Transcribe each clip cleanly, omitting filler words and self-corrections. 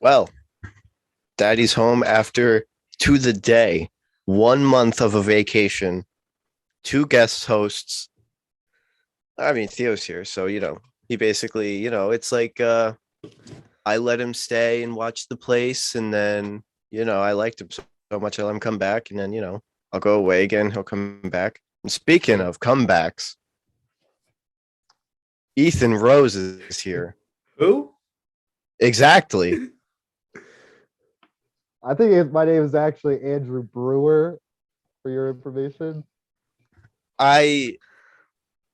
Well, Daddy's home after to the day 1 month of a vacation, two guest hosts. I mean, Theo's here, so he basically, it's like I let him stay and watch the place, and then I liked him so much I let him come back, and then I'll go away again. He'll come back. And speaking of comebacks, Ethan Rose is here. Who? Exactly. I think my name is actually Andrew Brewer, for your information. I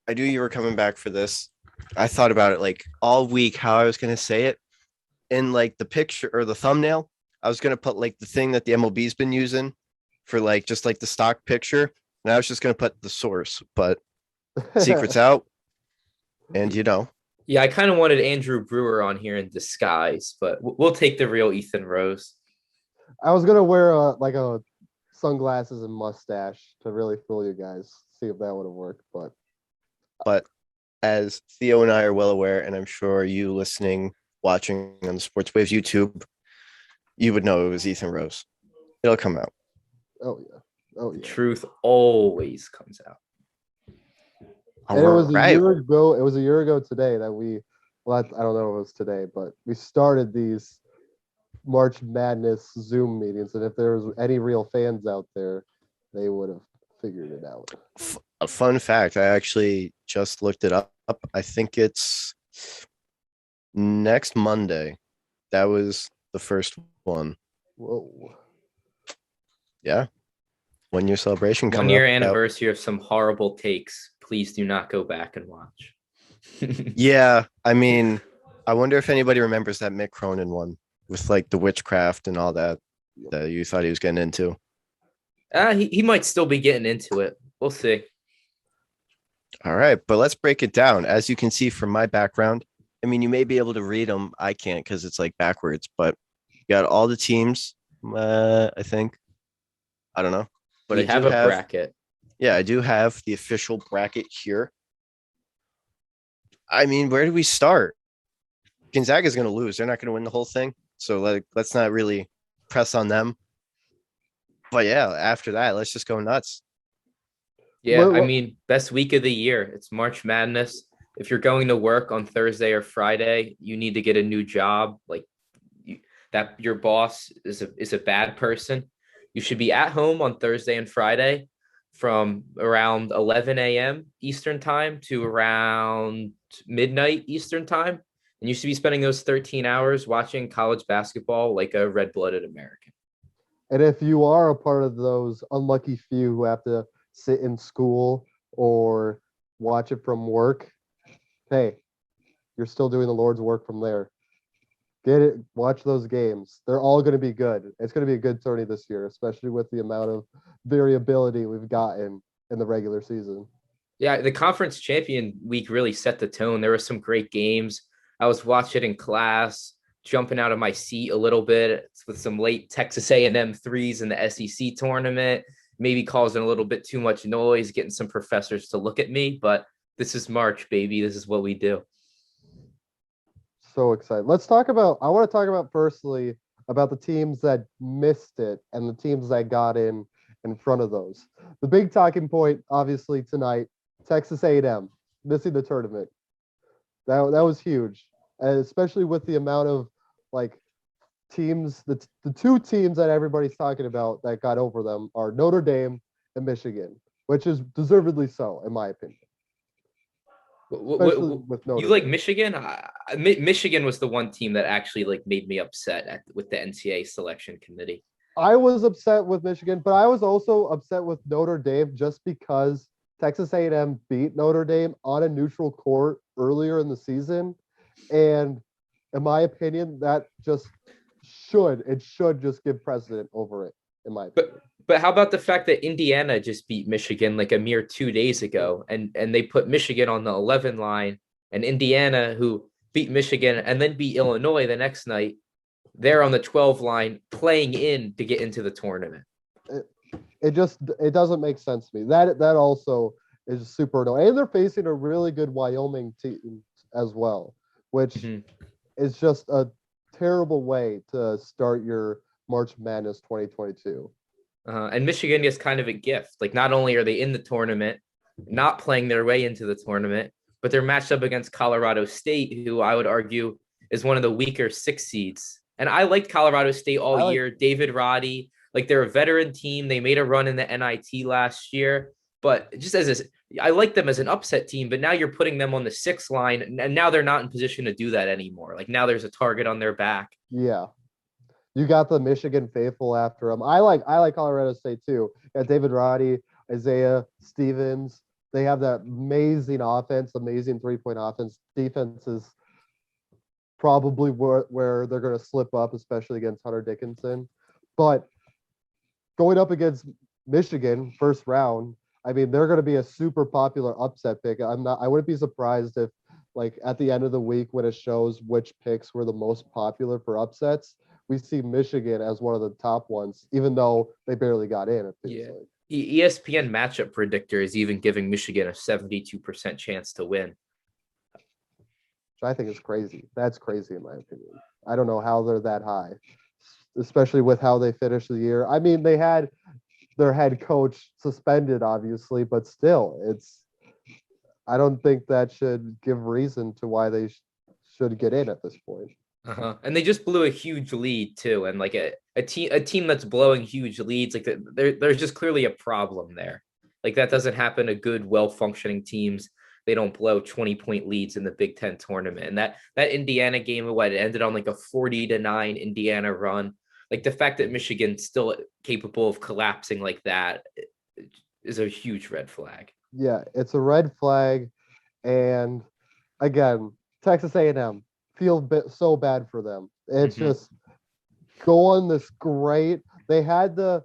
I knew you were coming back for this. I thought about it like all week how I was gonna say it. In like the picture or the thumbnail, I was gonna put like the thing that the MLB's been using for like just like the stock picture. And I was just gonna put the source, but secret's out. And Yeah, I kind of wanted Andrew Brewer on here in disguise, but we'll take the real Ethan Rose. I was gonna wear a sunglasses and mustache to really fool you guys, see if that would have worked. but as Theo and I are well aware, and I'm sure you listening, watching on the Sports Waves YouTube, you would know it was Ethan Rose. It'll come out. Oh yeah, oh The yeah. truth always comes out. And it was a year ago. It was a year ago today that we. Well, I don't know if it was today, but we started these March Madness Zoom meetings, and if there was any real fans out there, they would have figured it out. A fun fact, I actually just looked it up. I think it's next Monday. That was the first one. Whoa. Yeah. 1 year celebration One coming year up. anniversary of some horrible takes. Please do not go back and watch. Yeah. I mean, I wonder if anybody remembers that Mick Cronin one with like the witchcraft and all that you thought he was getting into. He might still be getting into it. We'll see. All right, but let's break it down. As you can see from my background, I mean, you may be able to read them. I can't because it's like backwards, but you got all the teams. I think. I don't know, but We I do have a have. bracket. Yeah, I do have the official bracket here. I mean, where do we start? Gonzaga is going to lose. They're not going to win the whole thing. So let's not really press on them. But yeah, after that, let's just go nuts. Yeah, I mean, best week of the year. It's March Madness. If you're going to work on Thursday or Friday, you need to get a new job. Like that, your boss is a bad person. You should be at home on Thursday and Friday from around 11 a.m. Eastern time to around midnight Eastern time. And you should be spending those 13 hours watching college basketball like a red-blooded American. And if you are a part of those unlucky few who have to sit in school or watch it from work, hey, you're still doing the Lord's work from there. Get it, watch those games. They're all going to be good. It's going to be a good tourney this year, especially with the amount of variability we've gotten in the regular season. Yeah, the conference champion week really set the tone. There were some great games. I was watching in class, jumping out of my seat a little bit with some late Texas A&M threes in the SEC tournament, maybe causing a little bit too much noise, getting some professors to look at me. But this is March, baby. This is what we do. So excited. I want to talk about firstly about the teams that missed it and the teams that got in front of those. The big talking point, obviously, tonight, Texas A&M missing the tournament. That was huge, and especially with the amount of like teams, the two teams that everybody's talking about that got over them are Notre Dame and Michigan, which is deservedly so, in my opinion. Especially with Notre you like Dame. Michigan? Michigan was the one team that actually like made me upset with the NCAA selection committee. I was upset with Michigan, but I was also upset with Notre Dame just because Texas A&M beat Notre Dame on a neutral court earlier in the season, and in my opinion, that just should just give precedent over it. In my opinion. But how about the fact that Indiana just beat Michigan like a mere 2 days ago, and they put Michigan on the 11 line, and Indiana, who beat Michigan and then beat Illinois the next night, they're on the 12 line playing in to get into the tournament. It doesn't make sense to me. That also is super annoying. And they're facing a really good Wyoming team as well, which is just a terrible way to start your March Madness 2022. And Michigan is kind of a gift. Like, not only are they in the tournament, not playing their way into the tournament, but they're matched up against Colorado State, who I would argue is one of the weaker 6 seeds. And I liked Colorado State all year. David Roddy, like, they're a veteran team. They made a run in the NIT last year, but just I like them as an upset team. But now you're putting them on the 6th line, and now they're not in position to do that anymore. Like, now there's a target on their back. Yeah. You got the Michigan faithful after them. I like Colorado State too. Yeah, David Roddy, Isaiah Stevens. They have that amazing offense, amazing 3-point offense. Defense is probably where they're going to slip up, especially against Hunter Dickinson. But going up against Michigan, first round, I mean, they're going to be a super popular upset pick. I wouldn't be surprised if, like, at the end of the week when it shows which picks were the most popular for upsets, we see Michigan as one of the top ones, even though they barely got in. Yeah. ESPN matchup predictor is even giving Michigan a 72% chance to win. Which I think is crazy. That's crazy in my opinion. I don't know how they're that high, especially with how they finished the year. I mean, they had their head coach suspended, obviously, but still, I don't think that should give reason to why they should get in at this point. And they just blew a huge lead too, and like a team that's blowing huge leads, like there's just clearly a problem there. Like, that doesn't happen to good, well-functioning teams. They don't blow 20-point leads in the Big Ten tournament. And that Indiana game, it ended on like a 40-9 Indiana run. Like, the fact that Michigan's still capable of collapsing like that is a huge red flag. Yeah, it's a red flag. And again, Texas A&M, feel so bad for them. It's just go on this great. They had the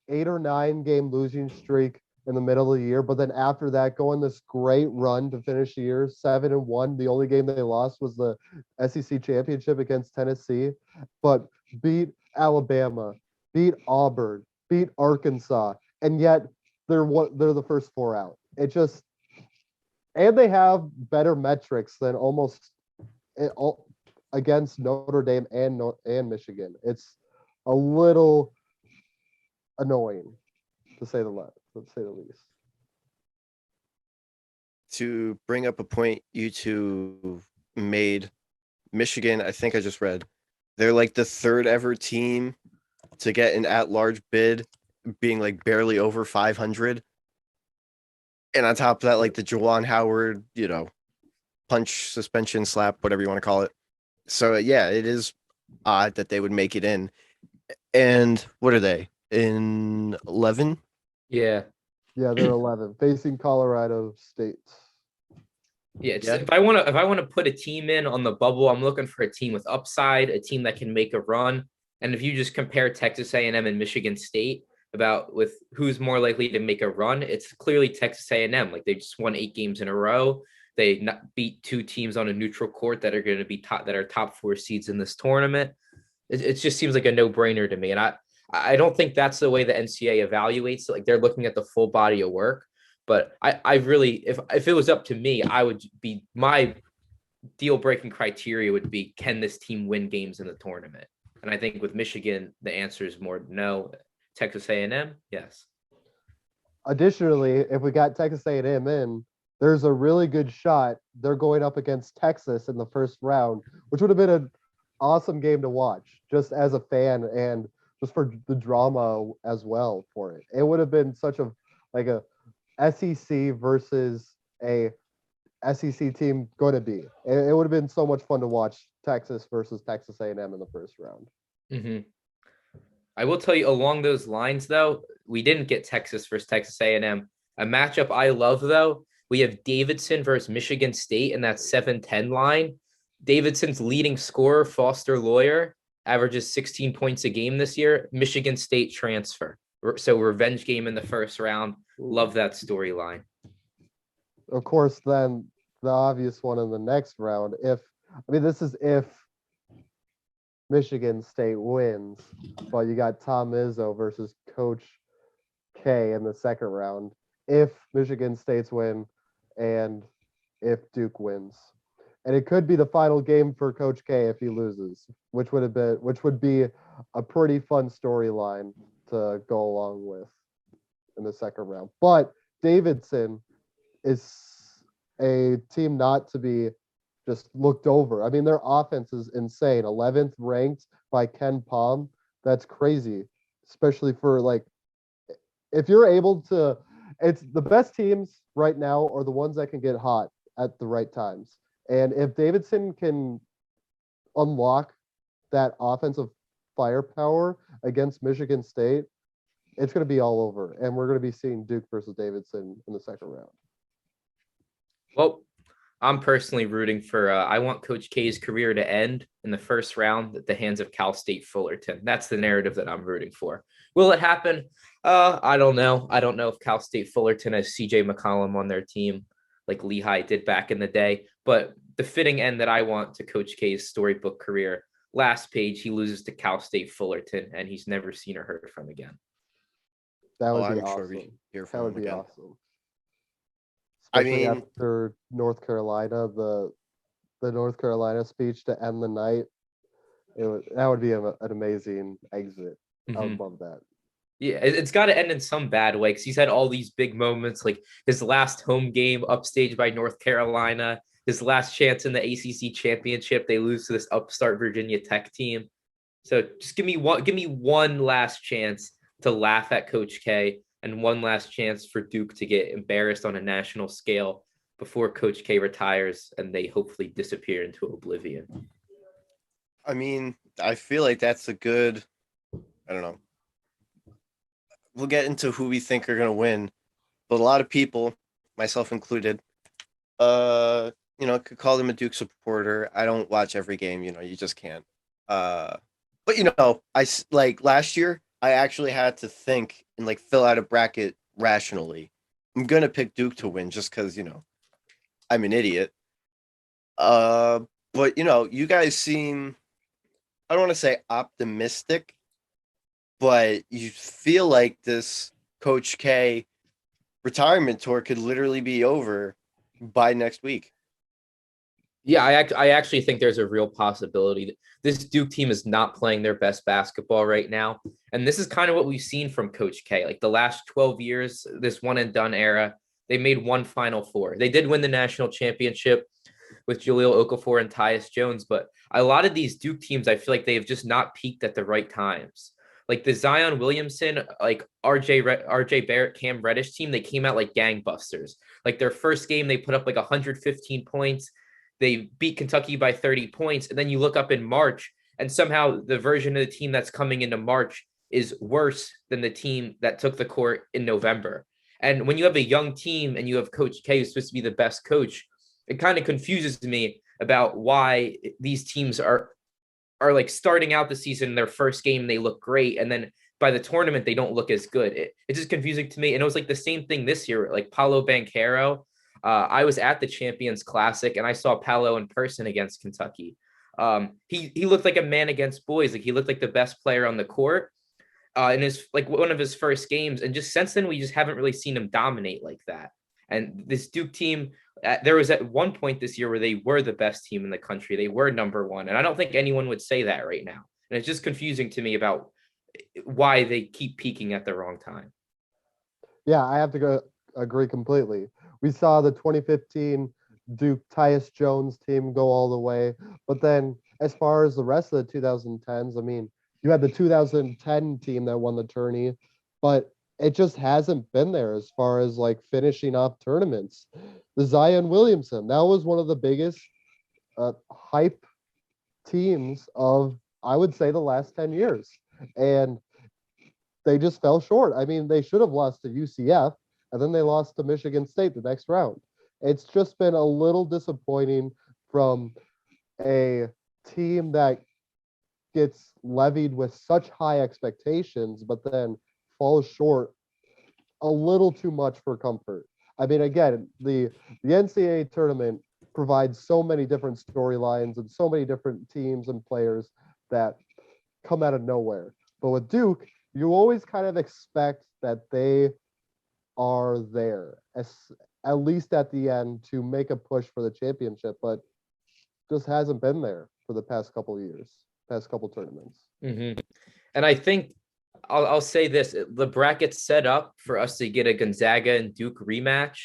8 or 9 game losing streak in the middle of the year, but then after that, go on this great run to finish the year 7-1. The only game they lost was the SEC championship against Tennessee, but beat Alabama, beat Auburn, beat Arkansas, and yet they're the first 4 out. It just, and they have better metrics than almost against Notre Dame and Michigan. It's a little annoying to say the least. To bring up a point you two made, Michigan, I think I just read, they're like the 3rd ever team to get an at-large bid, being like barely over 500. And on top of that, like the Juwan Howard, punch, suspension, slap, whatever you want to call it. So yeah, it is odd that they would make it in. And what are they, in 11? Yeah, they're 11, facing Colorado State. Yeah, if I want to put a team in on the bubble, I'm looking for a team with upside, a team that can make a run. And if you just compare Texas A&M and Michigan State with who's more likely to make a run, it's clearly Texas A&M. Like, they just won 8 games in a row. They beat 2 teams on a neutral court that are going to be top 4 seeds in this tournament. It just seems like a no-brainer to me. And I don't think that's the way the NCAA evaluates. Like, they're looking at the full body of work. But I really, if it was up to me, my deal-breaking criteria would be, can this team win games in the tournament? And I think with Michigan, the answer is more no. Texas A&M, yes. Additionally, if we got Texas A&M in, there's a really good shot they're going up against Texas in the first round, which would have been an awesome game to watch, just as a fan and just for the drama as well for it. It would have been such a SEC versus a SEC team going to be. It would have been so much fun to watch Texas versus Texas A&M in the first round. I will tell you, along those lines, though, we didn't get Texas versus Texas A&M. A matchup I love, though, we have Davidson versus Michigan State in that 7-10 line. Davidson's leading scorer, Foster Lawyer, averages 16 points a game this year. Michigan State transfer. So revenge game in the first round. Love that storyline. Of course, then the obvious one in the next round, this is if Michigan State wins, but you got Tom Izzo versus Coach K in the second round. If Michigan State's win and if Duke wins. and it could be the final game for Coach K if he loses, which would be a pretty fun storyline to go along with in the second round. But Davidson is a team not to be just looked over. I mean, their offense is insane. 11th ranked by Ken Palm. That's crazy, especially for like if you're able to. It's the best teams right now are the ones that can get hot at the right times. And if Davidson can unlock that offensive firepower against Michigan State, it's going to be all over. And we're going to be seeing Duke versus Davidson in the second round. Well, I'm personally rooting for, I want Coach K's career to end in the first round at the hands of Cal State Fullerton. That's the narrative that I'm rooting for. Will it happen? I don't know. I don't know if Cal State Fullerton has CJ McCollum on their team like Lehigh did back in the day, but the fitting end that I want to Coach K's storybook career, last page, he loses to Cal State Fullerton and he's never seen or heard from again. That would be I'm awesome. sure we hear That from would him be again. awesome. Especially I mean, after North Carolina, the North Carolina speech to end the night. That would be an amazing exit. I would love that. Yeah, it's got to end in some bad way because he's had all these big moments, like his last home game upstaged by North Carolina, his last chance in the ACC championship, they lose to this upstart Virginia Tech team. So just give me one last chance to laugh at Coach K and one last chance for Duke to get embarrassed on a national scale before Coach K retires and they hopefully disappear into oblivion. I mean, I feel like that's a good, I don't know. We'll get into who we think are going to win, but a lot of people, myself included, could call them a Duke supporter. I don't watch every game, you just can't. But I like last year, I actually had to think and like fill out a bracket rationally. I'm going to pick Duke to win just because, I'm an idiot. But you guys seem, I don't want to say optimistic, but you feel like this Coach K retirement tour could literally be over by next week. Yeah, I actually think there's a real possibility that this Duke team is not playing their best basketball right now. And this is kind of what we've seen from Coach K. Like the last 12 years, this one and done era, they made one Final Four. They did win the national championship with Jahlil Okafor and Tyus Jones, but a lot of these Duke teams, I feel like they have just not peaked at the right times. Like the Zion Williamson, like RJ Barrett, Cam Reddish team, they came out like gangbusters. Like their first game, they put up like 115 points. They beat Kentucky by 30 points. And then you look up in March, and somehow the version of the team that's coming into March is worse than the team that took the court in November. And when you have a young team and you have Coach K, who's supposed to be the best coach, it kind of confuses me about why these teams are like starting out the season, their first game, they look great. And then by the tournament, they don't look as good. It's just confusing to me. And it was like the same thing this year, like Paolo Banchero. I was at the Champions Classic and I saw Paolo in person against Kentucky. He looked like a man against boys. Like he looked like the best player on the court in his like one of his first games. And just since then, we just haven't really seen him dominate like that. And this Duke team, there was at one point this year where they were the best team in the country. They were number one. And I don't think anyone would say that right now. And it's just confusing to me about why they keep peaking at the wrong time. Yeah, I have to agree completely. We saw the 2015 Duke Tyus Jones team go all the way. But then as far as the rest of the 2010s, I mean, you had the 2010 team that won the tourney, but it just hasn't been there as far as like finishing off tournaments. The Zion Williamson, that was one of the biggest hype teams of, I would say, the last 10 years. And they just fell short. I mean, they should have lost to UCF, and then they lost to Michigan State the next round. It's just been a little disappointing from a team that gets levied with such high expectations, but then falls short a little too much for comfort. I mean, again, the NCAA tournament provides so many different storylines and so many different teams and players that come out of nowhere. But with Duke, you always kind of expect that they are there, at least at the end, to make a push for the championship. But just hasn't been there for the past couple of years, past couple tournaments. Mm-hmm. And I think I'll say this: the bracket's set up for us to get a Gonzaga and Duke rematch,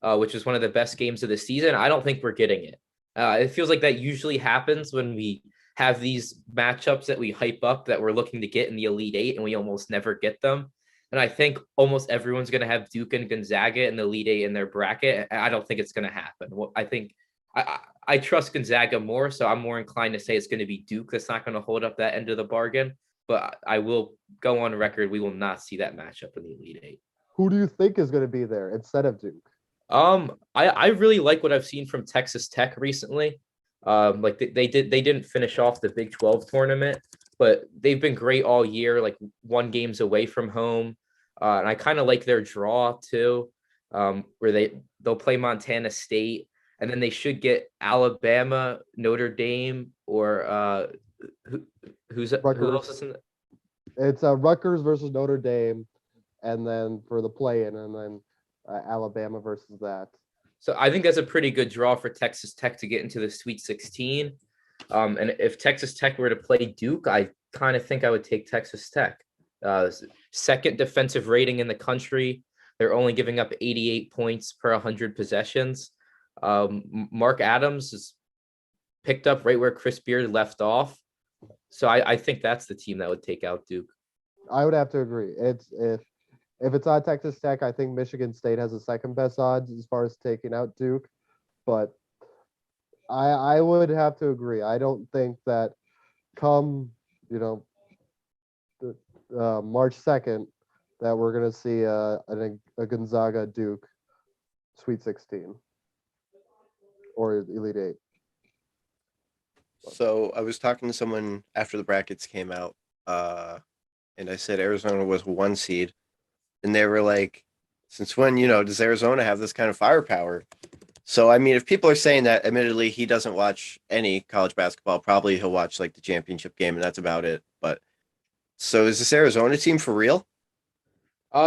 which is one of the best games of the season. I don't think we're getting it. It feels like that usually happens when we have these matchups that we hype up that we're looking to get in the Elite Eight, and we almost never get them. And I think almost everyone's going to have Duke and Gonzaga in the Elite Eight in their bracket. I don't think it's going to happen. Well, I think I trust Gonzaga more, so I'm more inclined to say it's going to be Duke that's not going to hold up that end of the bargain. But I will go on record, we will not see that matchup in the Elite Eight. Who do you think is going to be there instead of Duke? I really like what I've seen from Texas Tech recently. Like they didn't finish off the Big 12 tournament, but they've been great all year, like 1 games away from home. And I kind of like their draw too, where they'll play Montana State, and then they should get Alabama, Notre Dame, or who else is in the... It's Rutgers versus Notre Dame, and then for the play-in, and then Alabama versus that. So I think that's a pretty good draw for Texas Tech to get into the Sweet 16. And if Texas Tech were to play Duke, I kind of think I would take Texas Tech. Second defensive rating in the country. They're only giving up 88 points per 100 possessions. Mark Adams is picked up right where Chris Beard left off. So I think that's the team that would take out Duke. I would have to agree. If it's on Texas Tech, I think Michigan State has the second best odds as far as taking out Duke. But I would have to agree. I don't think that come, March 2nd, that we're going to see a Gonzaga Duke Sweet 16 or Elite 8. So I was talking to someone after the brackets came out, and I said Arizona was 1 seed. And they were like, since when, does Arizona have this kind of firepower? So, I mean, if people are saying that, admittedly, he doesn't watch any college basketball. Probably he'll watch like the championship game, and that's about it. But so is this Arizona team for real?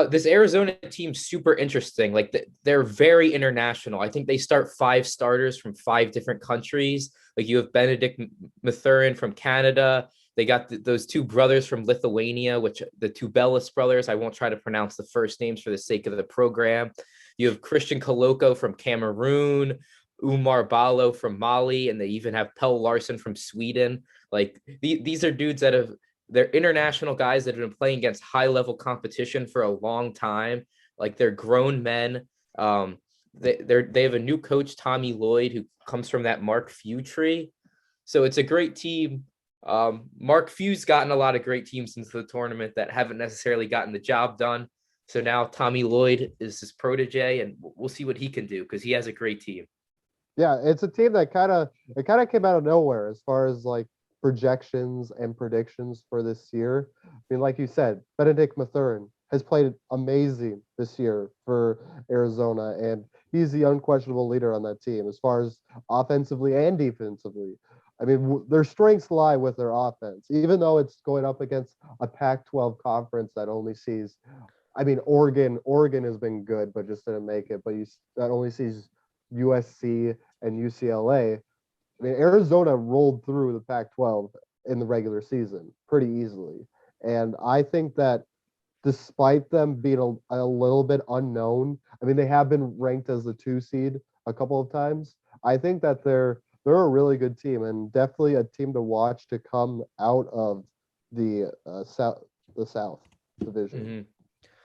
This Arizona team's super interesting. Like they're very international. I think they start 5 starters from 5 different countries. Like you have Benedict Mathurin from Canada. They got those 2 brothers from Lithuania, which the Tubelis brothers. I won't try to pronounce the first names for the sake of the program. You have Christian Koloko from Cameroon, Umar Balo from Mali, and they even have Pelle Larsson from Sweden. Like these are dudes they're international guys that have been playing against high level competition for a long time. Like they're grown men. They have a new coach, Tommy Lloyd, who comes from that Mark Few tree. So it's a great team. Mark Few's gotten a lot of great teams into the tournament that haven't necessarily gotten the job done. So now Tommy Lloyd is his protege, and we'll see what he can do because he has a great team. Yeah, it's a team that kind of came out of nowhere as far as like projections and predictions for this year. I mean, like you said, Benedict Mathurin has played amazing this year for Arizona, and he's the unquestionable leader on that team as far as offensively and defensively. I mean, their strengths lie with their offense, even though it's going up against a Pac-12 conference that only sees, I mean, Oregon has been good, but just didn't make it. But that only sees USC and UCLA. I mean, Arizona rolled through the Pac-12 in the regular season pretty easily. And I think that despite them being a little bit unknown, I mean, they have been ranked as the 2 seed a couple of times. I think that they're a really good team and definitely a team to watch to come out of the South Division. Mm-hmm.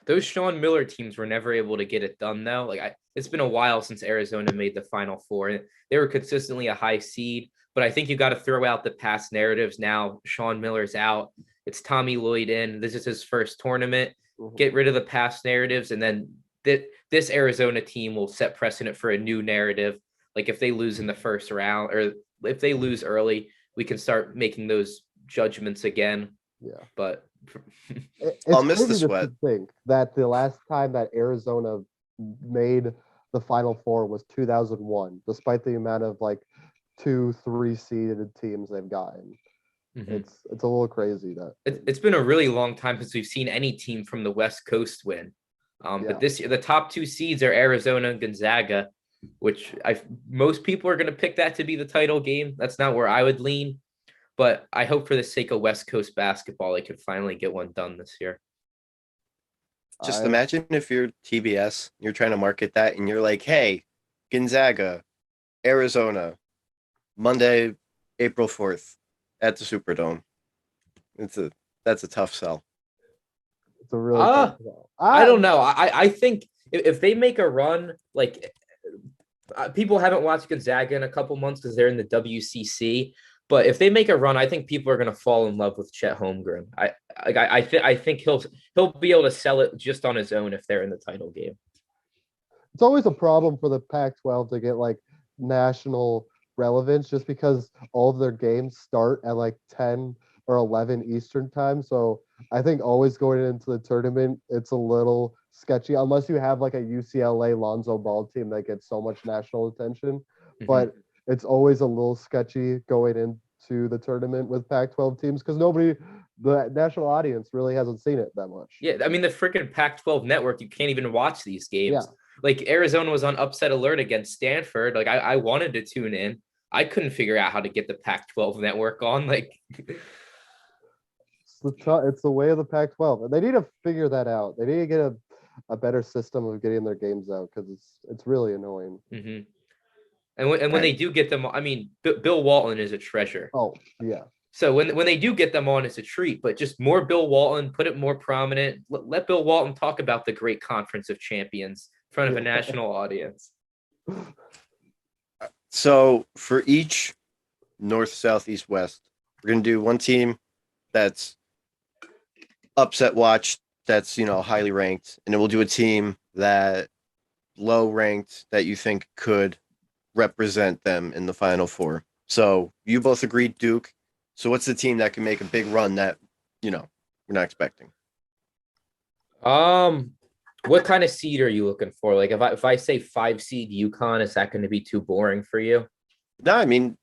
Those Sean Miller teams were never able to get it done, though. It's been a while since Arizona made the Final Four, and they were consistently a high seed. But I think you got to throw out the past narratives now. Sean Miller's out. It's Tommy Lloyd in. This is his first tournament. Mm-hmm. Get rid of the past narratives, and then this Arizona team will set precedent for a new narrative. Like if they lose in the first round or if they lose early, we can start making those judgments again. Yeah. But I'll miss the sweat. To think that the last time that Arizona made the Final Four was 2001, despite the amount of like 2-3 seeded teams they've gotten. Mm-hmm. It's a little crazy that it's been a really long time since we've seen any team from the West Coast win. But this year, the top 2 seeds are Arizona and Gonzaga. which most people are going to pick that to be the title game. That's not where I would lean, but I hope for the sake of West Coast basketball, they could finally get one done this year. Just imagine if you're TBS, you're trying to market that, and you're like, "Hey, Gonzaga, Arizona, Monday, April 4th at the Superdome." That's a tough sell. It's a really tough sell. I don't know. I think if they make a run, like people haven't watched Gonzaga in a couple months because they're in the WCC. But if they make a run, I think people are going to fall in love with Chet Holmgren. I think he'll be able to sell it just on his own if they're in the title game. It's always a problem for the Pac-12 to get like national relevance, just because all of their games start at like 10 or 11 Eastern time. So I think always going into the tournament, it's a little sketchy unless you have like a UCLA Lonzo Ball team that gets so much national attention. Mm-hmm. But it's always a little sketchy going into the tournament with Pac-12 teams because the national audience really hasn't seen it that much. Yeah, I mean, the freaking Pac-12 network, you can't even watch these games. Yeah. Like Arizona was on upset alert against Stanford. Like I wanted to tune in. I couldn't figure out how to get the Pac-12 network on. Like it's the way of the Pac-12. And they need to figure that out. They need to get a better system of getting their games out because it's really annoying. Mm-hmm. And when they do get them, I mean, Bill Walton is a treasure. Oh, yeah. So when they do get them on, it's a treat. But just more Bill Walton, put it more prominent. Let Bill Walton talk about the great Conference of Champions in front of a national audience. So for each North, South, East, West, we're going to do one team that's upset watch, that's, highly ranked. And then we'll do a team that low ranked that you think could represent them in the Final Four. So you both agreed Duke. So what's the team that can make a big run that, we're not expecting? What kind of seed are you looking for? Like if I say 5 seed UConn, is that going to be too boring for you? No, I mean,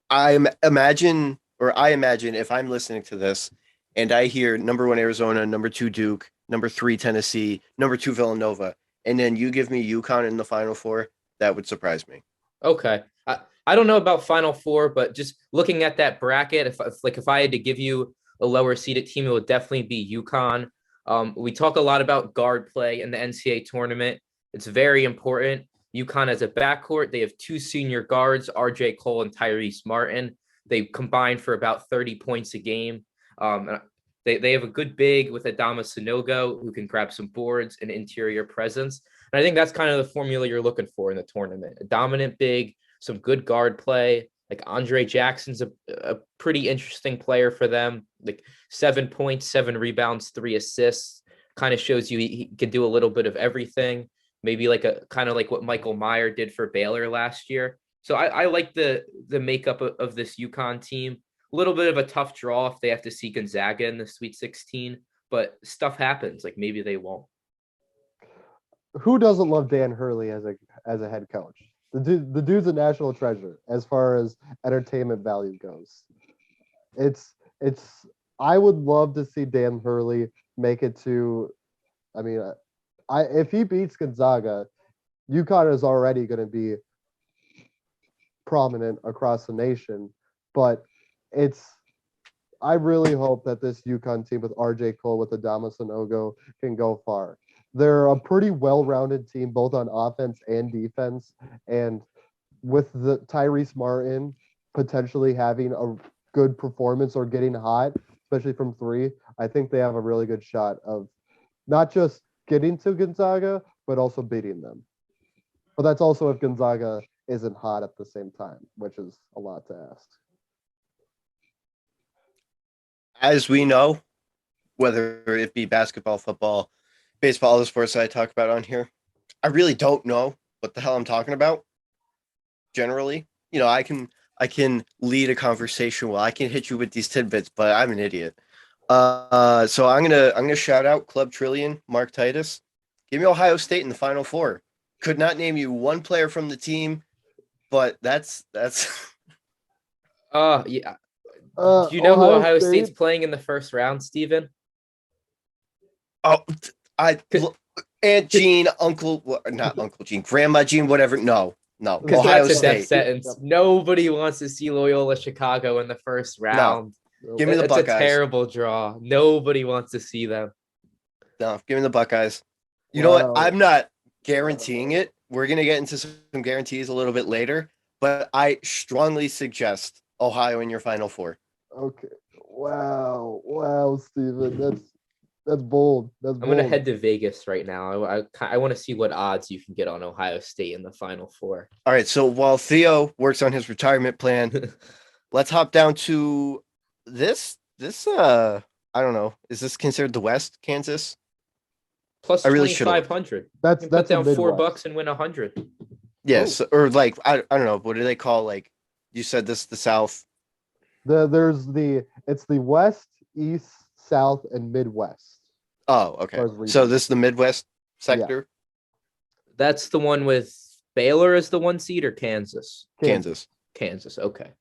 I imagine if I'm listening to this and I hear number 1 Arizona, number 2 Duke, number 3 Tennessee, number 2 Villanova, and then you give me UConn in the Final Four, that would surprise me. Okay. I don't know about Final Four, but just looking at that bracket, if I had to give you a lower seeded team, it would definitely be UConn. We talk a lot about guard play in the NCAA tournament. It's very important. UConn has a backcourt. They have 2 senior guards, RJ Cole and Tyrese Martin. They combine for about 30 points a game. They have a good big with Adama Sanogo who can grab some boards and interior presence. And I think that's kind of the formula you're looking for in the tournament. A dominant big, some good guard play. Like Andre Jackson's a pretty interesting player for them. Like 7 points, 7 rebounds, 3 assists. Kind of shows you he can do a little bit of everything. Maybe like a kind of like what Michael Meyer did for Baylor last year. So I like the makeup of this UConn team. A little bit of a tough draw if they have to see Gonzaga in the Sweet 16, but stuff happens. Like maybe they won't. Who doesn't love Dan Hurley as a head coach? The dude's a national treasure as far as entertainment value goes. I would love to see Dan Hurley make it to. I mean, if he beats Gonzaga, UConn is already going to be prominent across the nation. But I really hope that this UConn team with RJ Cole, with Adama Sanogo, can go far. They're a pretty well-rounded team, both on offense and defense. And with the Tyrese Martin potentially having a good performance or getting hot, especially from 3, I think they have a really good shot of not just getting to Gonzaga, but also beating them. But that's also if Gonzaga isn't hot at the same time, which is a lot to ask. As we know, whether it be basketball, football, baseball, all the sports that I talk about on here, I really don't know what the hell I'm talking about. Generally, I can lead a conversation. Well, I can hit you with these tidbits, but I'm an idiot. So I'm gonna shout out Club Trillion, Mark Titus. Give me Ohio State in the Final Four. Could not name you one player from the team, but that's. Yeah. Do you know who Ohio State's playing in the first round, Steven? Oh, Aunt Jean, not Uncle Jean, Grandma Jean, whatever. No. No, Because Ohio that's a death State. sentence. Yep. Nobody wants to see Loyola Chicago in the first round. Give me the It's a Buckeyes. terrible draw. Nobody wants to see them. No, give me the Buckeyes. You know what? Wow. I'm not guaranteeing it. We're gonna get into some guarantees a little bit later, but I strongly suggest Ohio in your Final Four. Okay. Wow, Steven. That's bold. That's I'm bold. gonna head to Vegas right now. I want to see what odds you can get on Ohio State in the Final Four. All right, so while Theo works on his retirement plan, let's hop down to this. I don't know. Is this considered the West, Kansas? Plus I really should've 2,500. That's You can put a down Midwest. $4 and win 100. Yes, or like I don't know. What do they call like? You said this the South. It's the West, East, South, and Midwest. Oh, okay. As far as So regions. this is the Midwest sector, That's the one with Baylor as the 1 seed or Kansas? Kansas. Kansas. Okay.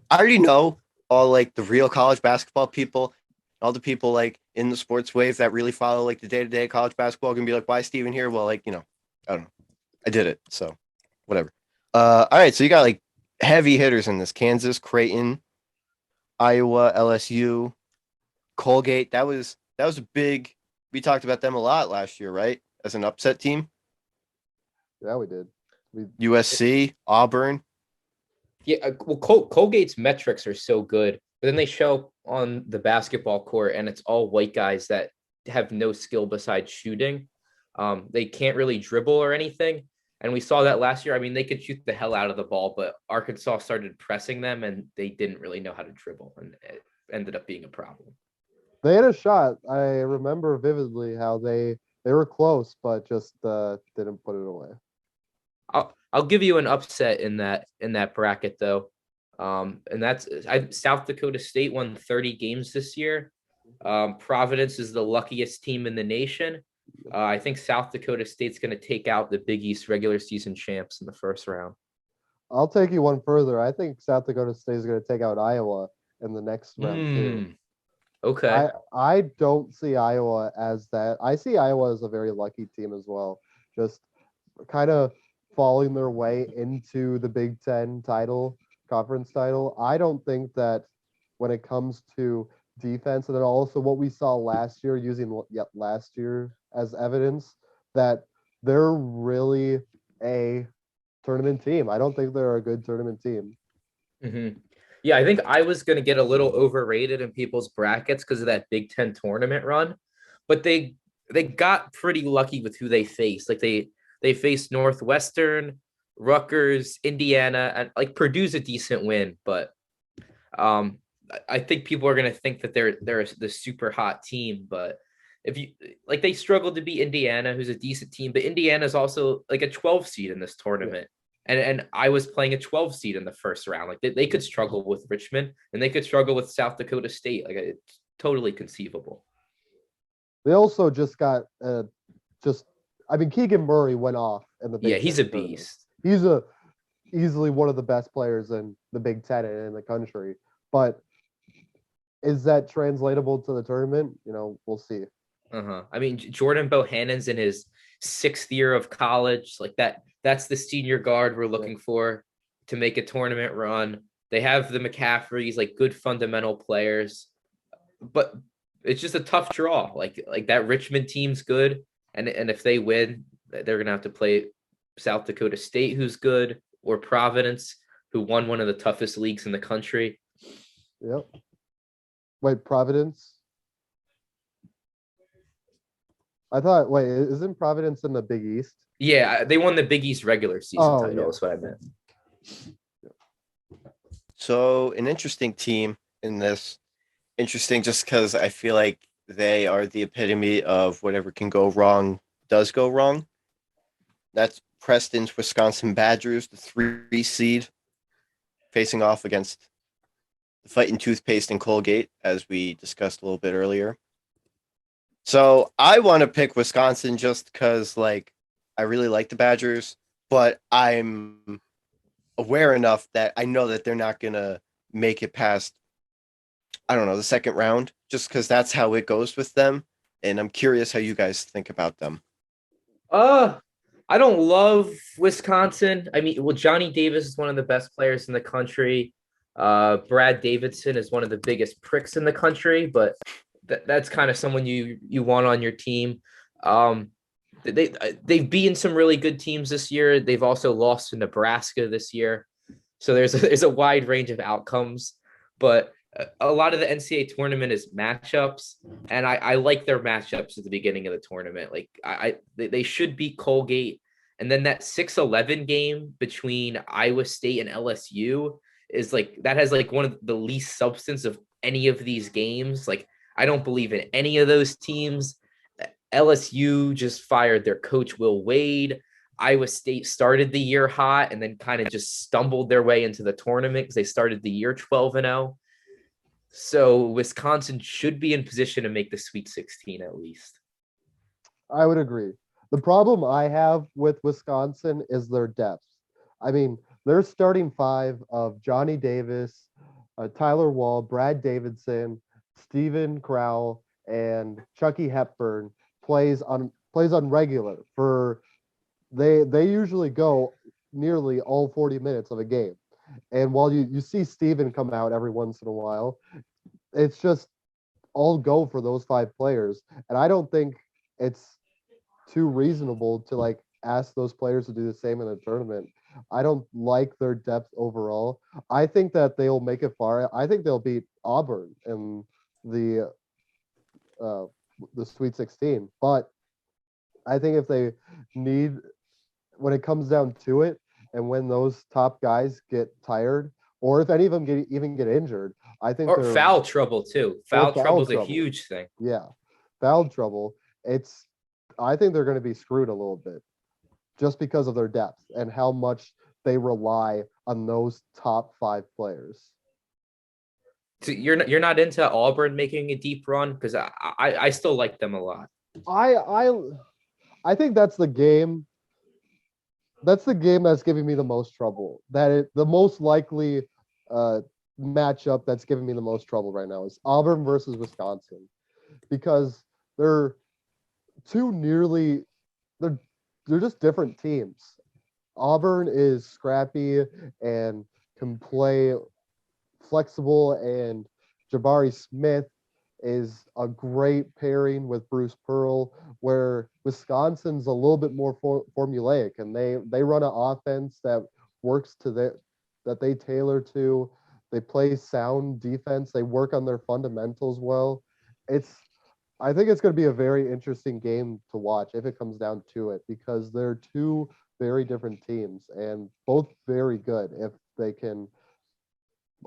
I already know all like the real college basketball people, all the people like in the sports wave that really follow like the day-to-day college basketball can be like, why is Steven here? Well, like, I don't know. I did it. So whatever. All right. So you got like heavy hitters in this: Kansas, Creighton, Iowa, LSU, Colgate. That was a big, we talked about them a lot last year, right? As an upset team. Yeah, we did. USC, Auburn. Yeah. Well, Colgate's metrics are so good, but then they show up on the basketball court and it's all white guys that have no skill besides shooting. They can't really dribble or anything. And we saw that last year. I mean, they could shoot the hell out of the ball, but Arkansas started pressing them and they didn't really know how to dribble, and it ended up being a problem. They had a shot. I remember vividly how they were close, but just didn't put it away. I'll give you an upset in that bracket though. And that's South Dakota State won 30 games this year. Providence is the luckiest team in the nation. I think South Dakota State's going to take out the Big East regular season champs in the first round. I'll take you one further. I think South Dakota State is going to take out Iowa in the next round too. Okay. I don't see Iowa as that. I see Iowa as a very lucky team as well. Just kind of falling their way into the Big Ten conference title. I don't think that when it comes to defense, and then also what we saw last year, using last year as evidence, that they're really a tournament team. I don't think they're a good tournament team. Mm-hmm. Yeah, I think I was going to get a little overrated in people's brackets because of that Big Ten tournament run, but they got pretty lucky with who they faced. Like they faced Northwestern, Rutgers, Indiana, and like Purdue's a decent win, but I think people are going to think that they're the super hot team. But if you like, they struggled to beat Indiana, who's a decent team, but Indiana is also like a 12 seed in this tournament. And I was playing a 12 seed in the first round. Like they could struggle with Richmond and they could struggle with South Dakota State. Like it's totally conceivable. They also just got Keegan Murray went off in the Big Ten He's a tournament. beast. He's easily one of the best players in the Big Ten and in the country. But is that translatable to the tournament? We'll see. I mean, Jordan Bohannon's in his 6th year of college. Like that's the senior guard we're looking for to make a tournament run. They have the McCaffreys, like good fundamental players, but it's just a tough draw. Like that Richmond team's good, and if they win, they're gonna have to play South Dakota State, who's good, or Providence, who won one of the toughest leagues in the country. Yep. Wait, Providence? Isn't Providence in the Big East? Yeah, they won the Big East regular season title. That's what I meant. So an interesting team in this. Interesting just because I feel like they are the epitome of whatever can go wrong does go wrong. That's Preston's Wisconsin Badgers, the 3 seed, facing off against the Fighting Toothpaste and Colgate, as we discussed a little bit earlier. So I want to pick Wisconsin just because, like, I really like the Badgers, but I'm aware enough that I know that they're not going to make it past, I don't know, the second round, just because that's how it goes with them. And I'm curious how you guys think about them. I don't love Wisconsin. I mean, well, Johnny Davis is one of the best players in the country. Brad Davidson is one of the biggest pricks in the country, but that's kind of someone you want on your team. Um, they've beaten some really good teams this year. They've also lost to Nebraska this year, so there's a wide range of outcomes. But a lot of the NCAA tournament is matchups, and I like their matchups at the beginning of the tournament. Like they should beat Colgate, and then that 6-11 game between Iowa State and LSU is like that has like one of the least substance of any of these games. Like I don't believe in any of those teams. LSU just fired their coach Will Wade. Iowa State started the year hot and then kind of just stumbled their way into the tournament because they started the year 12-0. So Wisconsin should be in position to make the Sweet 16 at least. I would agree. The problem I have with Wisconsin is their depth. I mean, their starting five of Johnny Davis, Tyler Wall, Brad Davidson, Stephen Crowell, and Chucky Hepburn plays on regular for they usually go nearly all 40 minutes of a game. And while you see Steven come out every once in a while, it's just all go for those five players. And I don't think it's too reasonable to like ask those players to do the same in the tournament. I don't like their depth overall. I think that they'll make it far. I think they'll beat Auburn in the Sweet 16. But I think if they need, when it comes down to it, and when those top guys get tired, or if any of them even get injured, I think or foul trouble too. Foul trouble is a huge thing. Yeah, foul trouble. I think they're going to be screwed a little bit, just because of their depth and how much they rely on those top five players. So you're not into Auburn making a deep run because I still like them a lot. I think that's the game. That's the game that's giving me the most trouble. The most likely matchup that's giving me the most trouble right now is Auburn versus Wisconsin, because they're they're just different teams. Auburn is scrappy and can play flexible, and Jabari Smith is a great pairing with Bruce Pearl, where Wisconsin's a little bit more formulaic, and they run an offense that works that they tailor to. They play sound defense. They work on their fundamentals well. I think it's going to be a very interesting game to watch if it comes down to it, because they're two very different teams and both very good if they can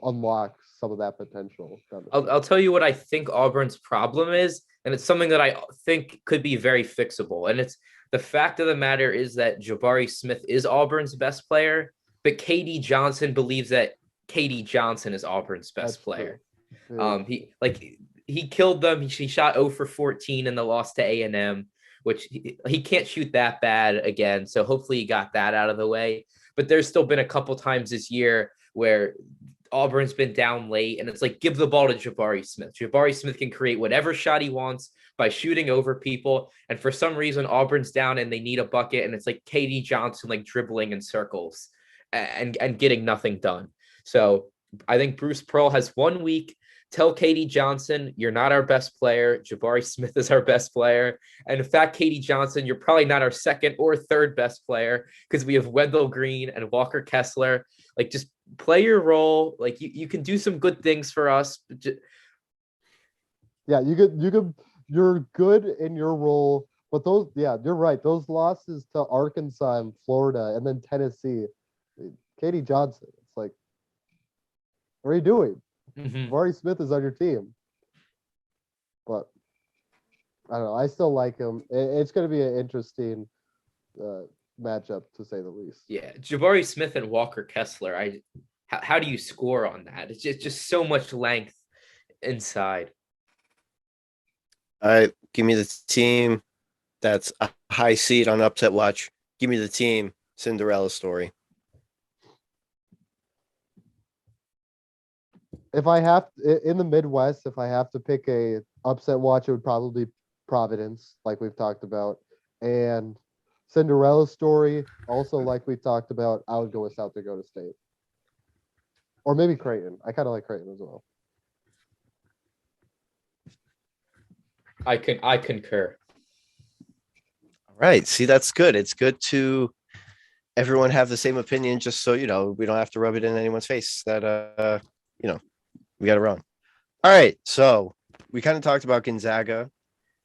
unlock some of that potential. I'll tell you what I think Auburn's problem is, and it's something that I think could be very fixable. And it's the fact of the matter is that Jabari Smith is Auburn's best player, but KD Johnson believes that KD Johnson is Auburn's best player. Yeah. He killed them. He shot 0 for 14 in the loss to A&M, which he can't shoot that bad again. So hopefully he got that out of the way. But there's still been a couple times this year where Auburn's been down late, and it's like, give the ball to Jabari Smith. Jabari Smith can create whatever shot he wants by shooting over people. And for some reason, Auburn's down and they need a bucket, and it's like KD Johnson like dribbling in circles and getting nothing done. So I think Bruce Pearl has 1 week. Tell KD Johnson, you're not our best player. Jabari Smith is our best player. And in fact, KD Johnson, you're probably not our second or third best player, because we have Wendell Green and Walker Kessler. Like, just play your role. Like, you can do some good things for us. Yeah, you're good in your role. But you're right. Those losses to Arkansas and Florida and then Tennessee, KD Johnson, it's like, what are you doing? Mm-hmm. Jabari Smith is on your team. But I don't know. I still like him. It's going to be an interesting matchup, to say the least. Yeah, Jabari Smith and Walker Kessler. How do you score on that? It's just so much length inside. All right, give me the team that's a high seed on Upset Watch. Give me the team Cinderella story. If I have in the Midwest, if I have to pick a upset watch, it would probably be Providence, like we've talked about. And Cinderella story. Also, like we talked about, I would go with South Dakota State. Or maybe Creighton. I kind of like Creighton as well. I concur. All right. See, that's good. It's good to everyone have the same opinion, just so we don't have to rub it in anyone's face that we got it wrong. All right. So we kind of talked about Gonzaga.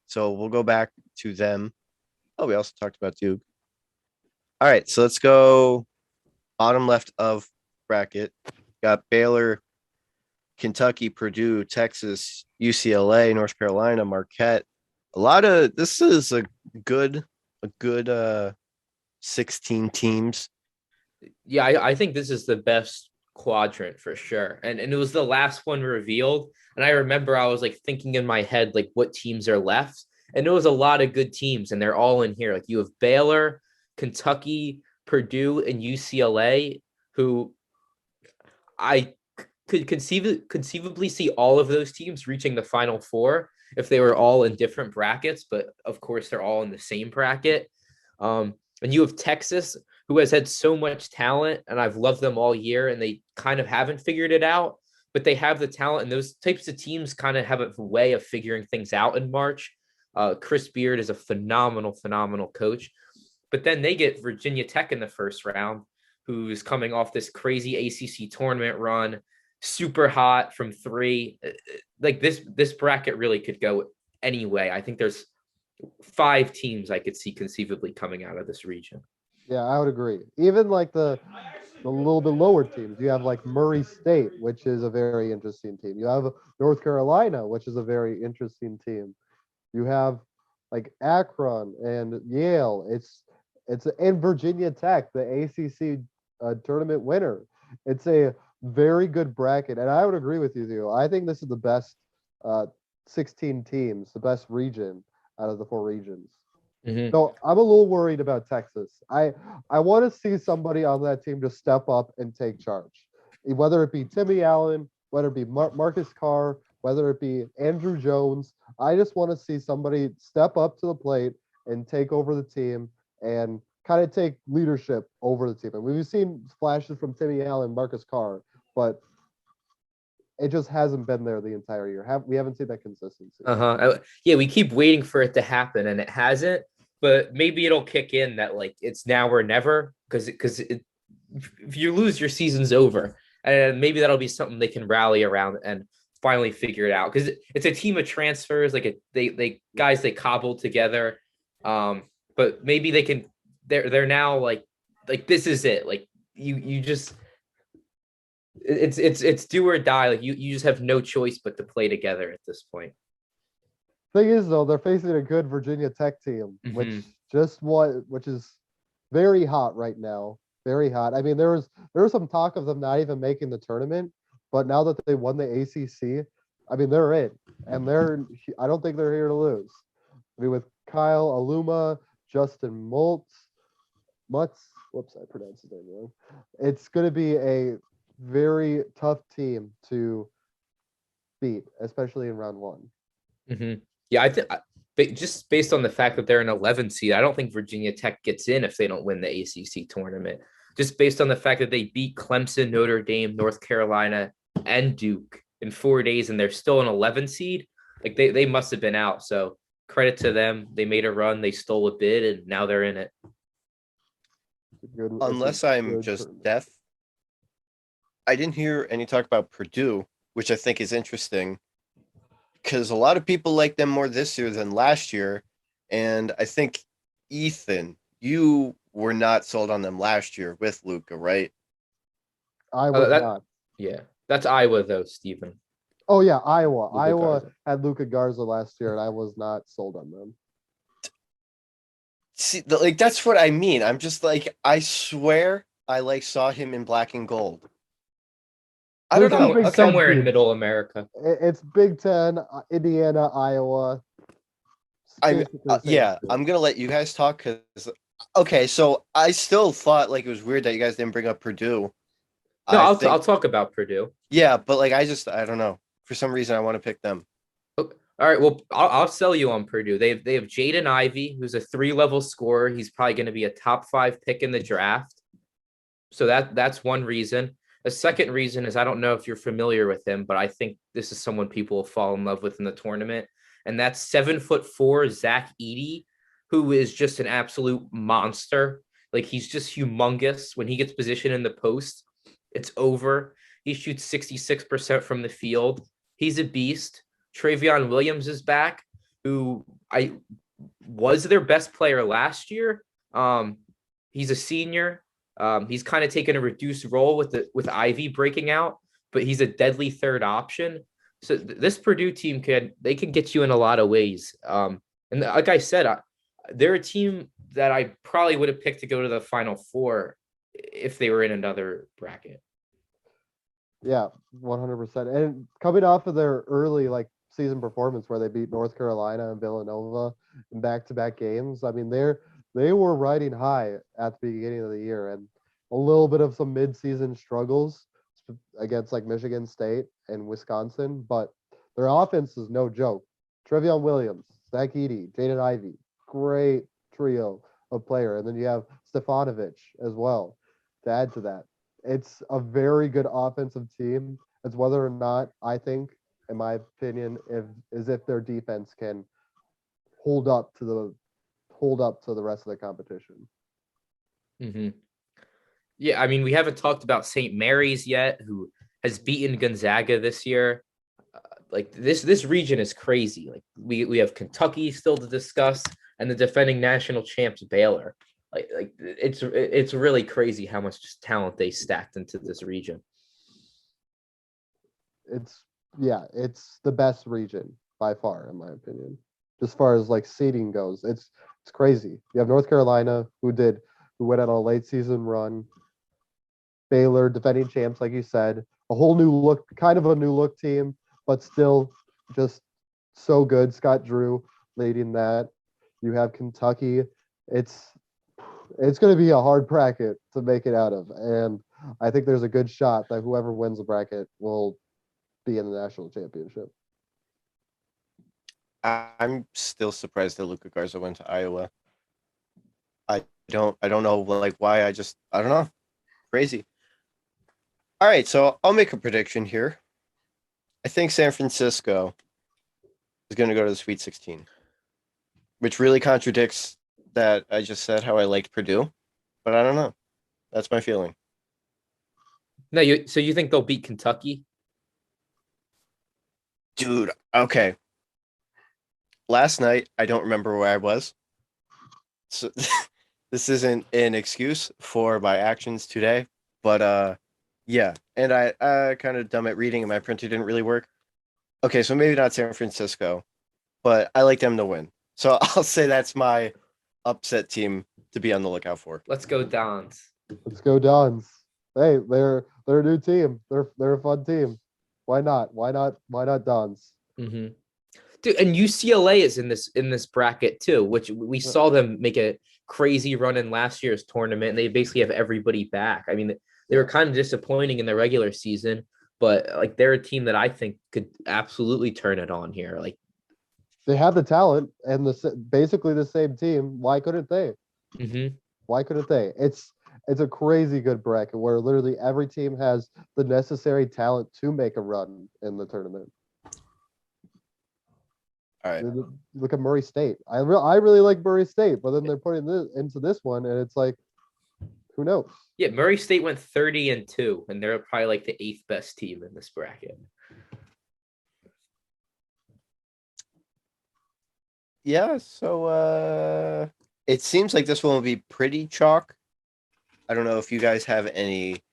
So we'll go back to them. Oh, we also talked about Duke. All right. So let's go bottom left of bracket. Got Baylor, Kentucky, Purdue, Texas, UCLA, North Carolina, Marquette. This is a good 16 teams. Yeah, I think this is the best quadrant for sure. And it was the last one revealed. And I remember I was like thinking in my head, like what teams are left. And there was a lot of good teams, and they're all in here. Like you have Baylor, Kentucky, Purdue, and UCLA, who I could conceivably see all of those teams reaching the Final Four if they were all in different brackets. But of course, they're all in the same bracket. And you have Texas, who has had so much talent, and I've loved them all year, and they kind of haven't figured it out, but they have the talent, and those types of teams kind of have a way of figuring things out in March. Chris Beard is a phenomenal coach, but then they get Virginia Tech in the first round, who's coming off this crazy ACC tournament run, super hot from three. Like this bracket really could go any way. I think there's 5 teams I could see conceivably coming out of this region. Yeah, I would agree. Even like the little bit lower teams. You have like Murray State, which is a very interesting team. You have North Carolina, which is a very interesting team. You have like Akron and Yale. It's and Virginia Tech, the ACC tournament winner. It's a very good bracket, and I would agree with you, Theo. I think this is the best 16 teams, the best region out of the 4 regions. Mm-hmm. So I'm a little worried about Texas. I want to see somebody on that team just step up and take charge, whether it be Timmy Allen, whether it be Marcus Carr, whether it be Andrew Jones. I just want to see somebody step up to the plate and take over the team and kind of take leadership over the team. And we've seen flashes from Timmy Allen, Marcus Carr, but it just hasn't been there the entire year. We haven't seen that consistency. Yeah, we keep waiting for it to happen, and it hasn't. But maybe it'll kick in that like it's now or never, because if you lose, your season's over, and maybe that'll be something they can rally around and finally figure it out, because it's a team of transfers, like they guys they cobbled together, but maybe they can. They're now like this is it. Like you just it's do or die. Like you just have no choice but to play together at this point. Thing is, though, they're facing a good Virginia Tech team, which is very hot right now. Very hot. I mean, there was some talk of them not even making the tournament, but now that they won the ACC, I mean, they're in, and I don't think they're here to lose. I mean, with Kyle Aluma, Justin Mutz. Whoops, I pronounced his name wrong. It's going to be a very tough team to beat, especially in round 1. Mm-hmm. Yeah, I think just based on the fact that they're an 11 seed, I don't think Virginia Tech gets in if they don't win the ACC tournament. Just based on the fact that they beat Clemson, Notre Dame, North Carolina, and Duke in 4 days, and they're still an 11 seed. Like they must have been out. So credit to them. They made a run. They stole a bid, and now they're in it. Unless I'm just deaf, I didn't hear any talk about Purdue, which I think is interesting, because a lot of people like them more this year than last year. And I think, Ethan, you were not sold on them last year with Luca, right? I was not. Yeah, that's Iowa, though, Stephen. Oh, yeah, Iowa. Luka Iowa Garza. had Luca Garza last year, and I was not sold on them. See, that's what I mean. I'm just like, I swear I saw him in black and gold. I don't know. Somewhere in Middle America. It's Big Ten, Indiana, Iowa. I'm gonna let you guys talk, because okay, so I still thought it was weird that you guys didn't bring up Purdue. No, I'll talk about Purdue. Yeah, but I don't know. For some reason, I want to pick them. All right, well, I'll sell you on Purdue. They have Jaden Ivey, who's a 3-level scorer. He's probably going to be a top 5 pick in the draft. So that's one reason. A second reason is I don't know if you're familiar with him, but I think this is someone people will fall in love with in the tournament, and that's 7'4" Zach Edey, who is just an absolute monster. Like he's just humongous. When he gets positioned in the post, it's over. He shoots 66% from the field. He's a beast. Travion Williams is back, who I was their best player last year. He's a senior. He's kind of taken a reduced role with Ivy breaking out, but he's a deadly third option. So this Purdue team can get you in a lot of ways. And like I said, they're a team that I probably would have picked to go to the Final Four if they were in another bracket. Yeah, 100%. And coming off of their early season performance where they beat North Carolina and Villanova in back-to-back games, I mean they were riding high at the beginning of the year, and a little bit of some mid-season struggles against Michigan State and Wisconsin, but their offense is no joke. Trevion Williams, Zach Edey, Jaden Ivey, great trio of player, and then you have Stefanovic as well to add to that. It's a very good offensive team. It's whether or not I think, in my opinion, if their defense can hold up to the rest of the competition. Mm-hmm. Yeah, I mean, we haven't talked about St. Mary's yet, who has beaten Gonzaga this year. This region is crazy. Like we have Kentucky still to discuss, and the defending national champs Baylor. It's really crazy how much talent they stacked into this region. It's the best region by far, in my opinion. As far as seeding goes, it's crazy. You have North Carolina who went on a late season run. Baylor, defending champs, like you said, a whole new look, kind of a new look team, but still just so good. Scott Drew leading that. You have Kentucky. It's going to be a hard bracket to make it out of, and I think there's a good shot that whoever wins the bracket will be in the national championship. I'm still surprised that Luka Garza went to Iowa. I don't know why. I don't know. Crazy. All right, so I'll make a prediction here. I think San Francisco is going to go to the Sweet 16, which really contradicts that I just said how I liked Purdue, but I don't know. That's my feeling. No, so you think they'll beat Kentucky? Dude, okay. Last night, I don't remember where I was. So this isn't an excuse for my actions today, but yeah. And I kind of dumb at reading and my printer didn't really work. Okay, so maybe not San Francisco, but I like them to win. So I'll say that's my upset team to be on the lookout for. Let's go Dons. Let's go Dons. Hey, they're a new team. They're a fun team. Why not? Why not Dons? Mm-hmm. Dude, and UCLA is in this bracket too, which we saw them make a crazy run in last year's tournament. And they basically have everybody back. I mean, they were kind of disappointing in the regular season, but they're a team that I think could absolutely turn it on here. They have the talent and basically the same team. Why couldn't they? Mm-hmm. Why couldn't they? It's a crazy good bracket where literally every team has the necessary talent to make a run in the tournament. All right. Look at Murray State. I really like Murray State, but then they're putting this into this one, and it's who knows? Yeah, Murray State went 30-2, and they're probably the 8th best team in this bracket. Yeah, so it seems like this one will be pretty chalk. I don't know if you guys have any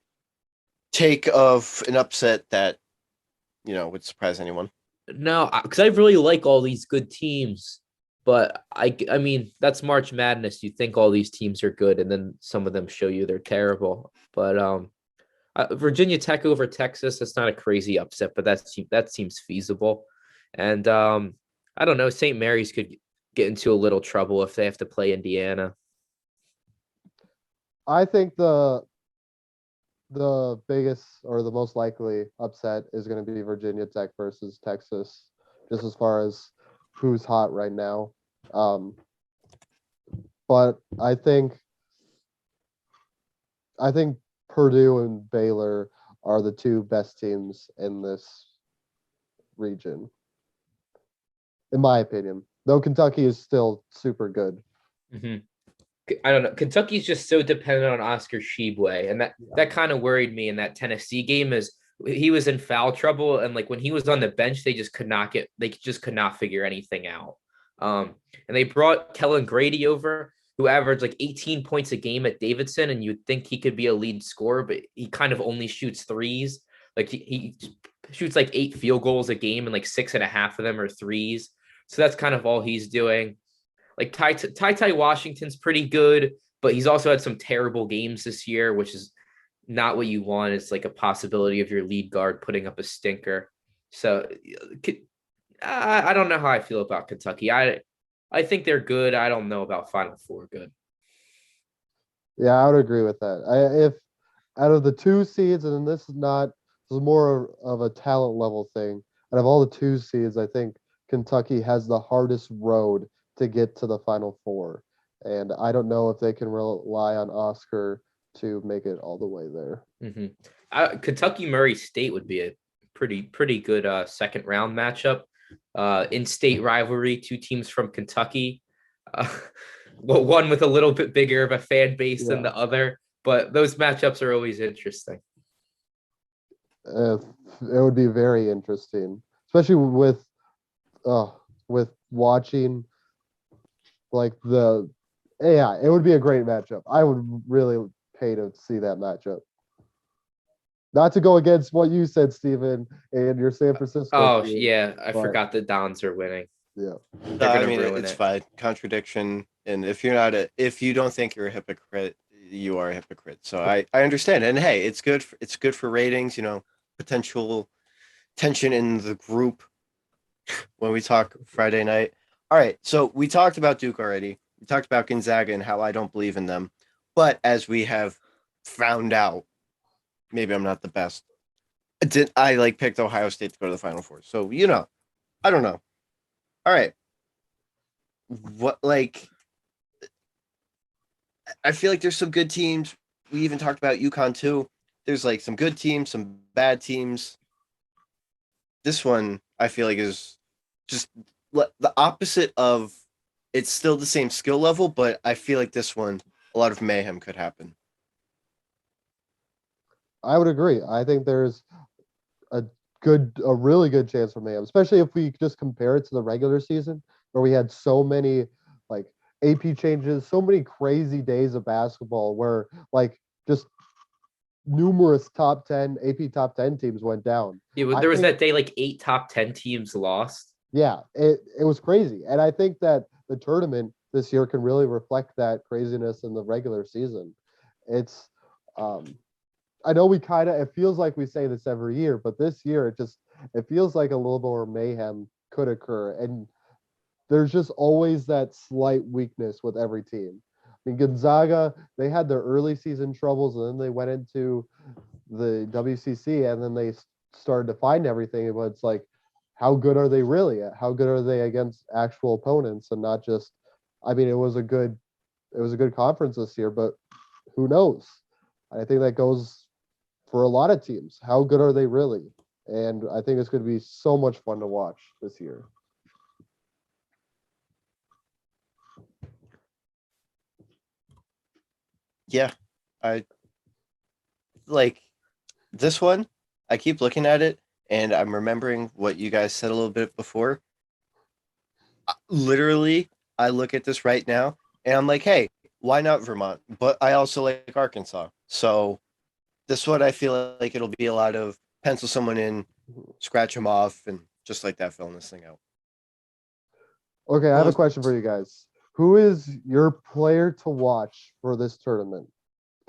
take of an upset that would surprise anyone. No, because I really like all these good teams, but I mean that's March Madness. You think all these teams are good, and then some of them show you they're terrible. But Virginia Tech over Texas, that's not a crazy upset, but that seems feasible. And I don't know, St. Mary's could get into a little trouble if they have to play Indiana. I think the biggest or the most likely upset is going to be Virginia Tech versus Texas, just as far as who's hot right now. But I think Purdue and Baylor are the two best teams in this region, in my opinion. Though Kentucky is still super good. Mm-hmm. I don't know. Kentucky's just so dependent on Oscar Tshiebwe, and that kind of worried me in that Tennessee game. Is he was in foul trouble, and like when he was on the bench, they just could not figure anything out. And they brought Kellen Grady over, who averaged like 18 points a game at Davidson, and you'd think he could be a lead scorer, but he kind of only shoots threes. Like he shoots like 8 field goals a game, and like 6.5 of them are threes. So that's kind of all he's doing. Like Ty Washington's pretty good, but he's also had some terrible games this year, which is not what you want. It's like a possibility of your lead guard putting up a stinker. So I don't know how I feel about Kentucky. I think they're good. I don't know about Final Four good. Yeah, I would agree with that. If out of the 2 seeds, and this is more of a talent level thing. Out of all the 2 seeds, I think Kentucky has the hardest road to get to the Final Four. And I don't know if they can rely on Oscar to make it all the way there. Mm-hmm. Kentucky Murray State would be a pretty good second round matchup. In-state rivalry, 2 teams from Kentucky. One with a little bit bigger of a fan base than the other, but those matchups are always interesting. It would be very interesting, especially with watching like it would be a great matchup. I would really pay to see that matchup. Not to go against what you said, Steven, and your San Francisco. Oh, team, yeah. I forgot the Dons are winning. Yeah. I mean, it's fine. Contradiction. And if you don't think you're a hypocrite, you are a hypocrite. So I understand. And hey, it's good for ratings, potential tension in the group when we talk Friday night. All right. So we talked about Duke already. We talked about Gonzaga and how I don't believe in them. But as we have found out, maybe I'm not the best. I picked Ohio State to go to the Final Four. So, I don't know. All right. I feel like there's some good teams. We even talked about UConn too. There's some good teams, some bad teams. This one I feel like is just the opposite of, it's still the same skill level, but I feel like this one, a lot of mayhem could happen. I would agree. I think there's a really good chance for mayhem, especially if we just compare it to the regular season where we had so many AP changes, so many crazy days of basketball where just numerous AP top 10 teams went down. Yeah, there was that day 8 top 10 teams lost. Yeah, it was crazy. And I think that the tournament this year can really reflect that craziness in the regular season. It's I know it feels like we say this every year, but this year it feels like a little more mayhem could occur. And there's just always that slight weakness with every team. I mean, Gonzaga, they had their early season troubles, and then they went into the WCC, and then they started to find everything. But it's how good are they really? How good are they against actual opponents, and not just? I mean, it was a good conference this year, but who knows? I think that goes for a lot of teams. How good are they really? And I think it's going to be so much fun to watch this year. Yeah, I this one. I keep looking at it and I'm remembering what you guys said a little bit before. Literally, I look at this right now and I'm like, hey, why not Vermont? But I also like Arkansas. So this one, I feel like it'll be a lot of pencil someone in, scratch them off, and just like that, filling this thing out. Okay, I have a question for you guys. Who is your player to watch for this tournament?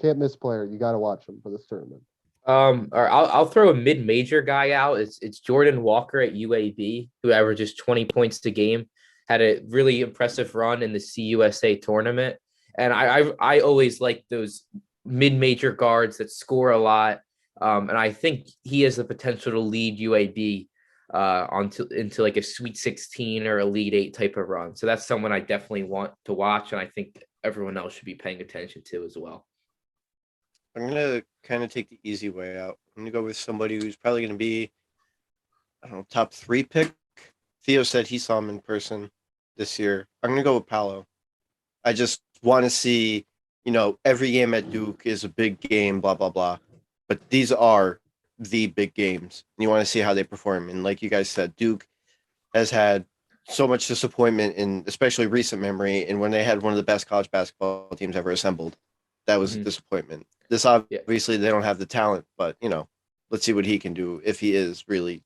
Can't miss player. You got to watch him for this tournament. Or I'll throw a mid-major guy out. It's Jordan Walker at UAB, who averages 20 points a game. Had a really impressive run in the CUSA tournament, and I always like those mid-major guards that score a lot. And I think he has the potential to lead UAB into like a Sweet 16 or Elite Eight type of run. So that's someone I definitely want to watch, and I think everyone else should be paying attention to as well. I'm gonna kind of take the easy way out. I'm gonna go with somebody who's probably gonna be, I don't know, top 3 pick. Theo said he saw him in person this year. I'm gonna go with Paolo. I just want to see, every game at Duke is a big game, blah blah blah. But these are the big games. You want to see how they perform. And like you guys said, Duke has had so much disappointment in especially recent memory. And when they had one of the best college basketball teams ever assembled, that was a disappointment. This obviously they don't have the talent, but let's see what he can do if he is really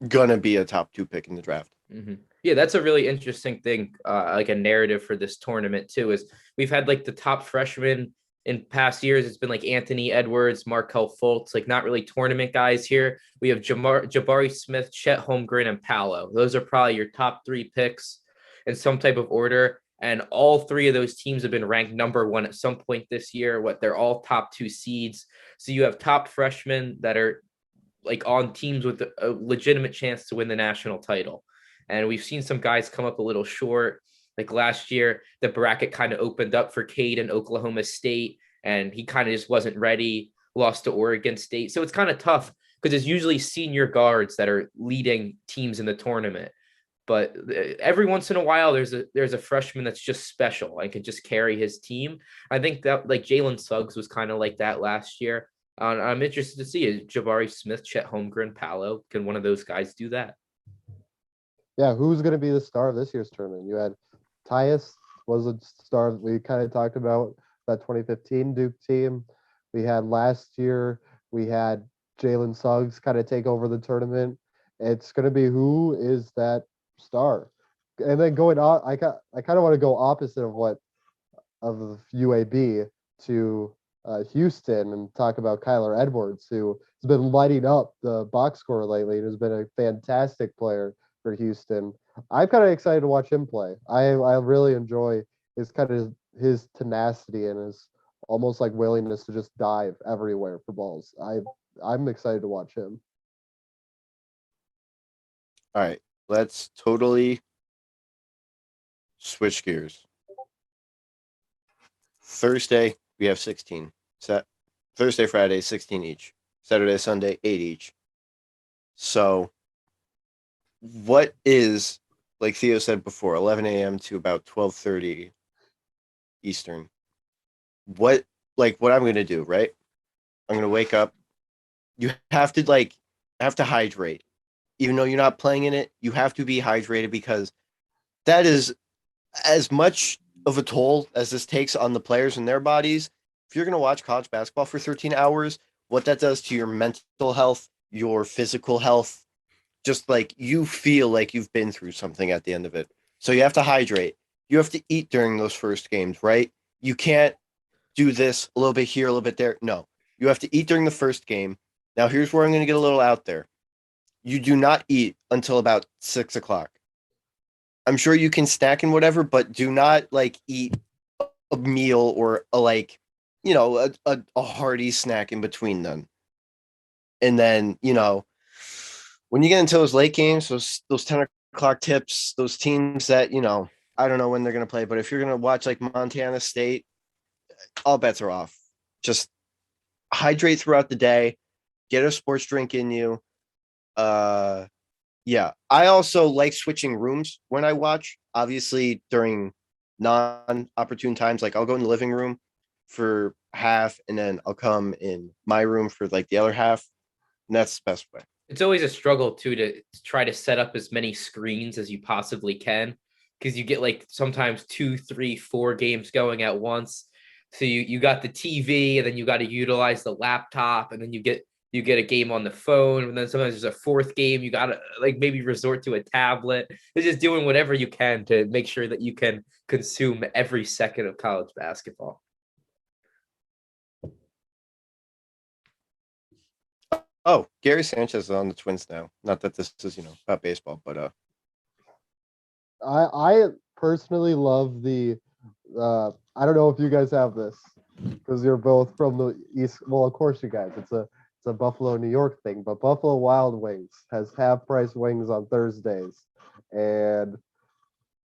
gonna be a top 2 pick in the draft. Mm-hmm. Yeah, that's a really interesting thing, like a narrative for this tournament too, is we've had like the top freshmen in past years. It's been like Anthony Edwards, Markelle Fultz, like not really tournament guys here. We have Jabari Smith, Chet Holmgren, and Paolo. Those are probably your top 3 picks in some type of order. And all 3 of those teams have been ranked number 1 at some point this year. They're all top 2 seeds. So you have top freshmen that are like on teams with a legitimate chance to win the national title. And we've seen some guys come up a little short. Like last year, the bracket kind of opened up for Cade in Oklahoma State, and he kind of just wasn't ready, lost to Oregon State. So it's kind of tough because it's usually senior guards that are leading teams in the tournament. But every once in a while, there's a freshman that's just special and can just carry his team. I think that like Jalen Suggs was kind of like that last year. I'm interested to see is Jabari Smith, Chet Holmgren, Paolo. Can one of those guys do that? Yeah, who's going to be the star of this year's tournament? You had Tyus was a star. We kind of talked about that 2015 Duke team. We had last year, we had Jalen Suggs kind of take over the tournament. It's going to be who is that star. And then going on, I kind of want to go opposite of UAB to Houston and talk about Kyler Edwards, who has been lighting up the box score lately and has been a fantastic player for Houston. I'm kind of excited to watch him play. I really enjoy his tenacity and his almost like willingness to just dive everywhere for balls. I'm excited to watch him. All right, let's totally switch gears. Thursday, we have 16. Thursday, Friday, 16 each. Saturday, Sunday, 8 each. So what is, like Theo said before, 11 a.m. to about 12:30 Eastern. What I'm going to do, right? I'm going to wake up. You have to hydrate. Even though you're not playing in it, you have to be hydrated because that is as much of a toll as this takes on the players and their bodies. If you're going to watch college basketball for 13 hours, what that does to your mental health, your physical health, just like you feel like you've been through something at the end of it. So you have to hydrate. You have to eat during those first games, right? You can't do this a little bit here, a little bit there. No, you have to eat during the first game. Now, here's where I'm going to get a little out there. You do not eat until about 6 o'clock. I'm sure you can snack and whatever, but do not eat a meal or a hearty snack in between them. And then, when you get into those late games, those 10 o'clock tips, those teams that, I don't know when they're going to play, but if you're going to watch like Montana State, all bets are off. Just hydrate throughout the day, get a sports drink in you. Yeah, I also like switching rooms when I watch. Obviously, during non-opportune times, like I'll go in the living room for half, and then I'll come in my room for like the other half, and that's the best way. It's always a struggle too to try to set up as many screens as you possibly can, because you get like sometimes 2, 3, 4 games going at once. So you got the TV, and then you got to utilize the laptop, and then you get a game on the phone, and then sometimes there's a 4th game. You got to like maybe resort to a tablet. It's just doing whatever you can to make sure that you can consume every second of college basketball. Oh, Gary Sanchez is on the Twins now. Not that this is, about baseball, but I personally love the I don't know if you guys have this because you're both from the East. Well, of course you guys. It's a it's a Buffalo, New York thing, but Buffalo Wild Wings has half-price wings on Thursdays, and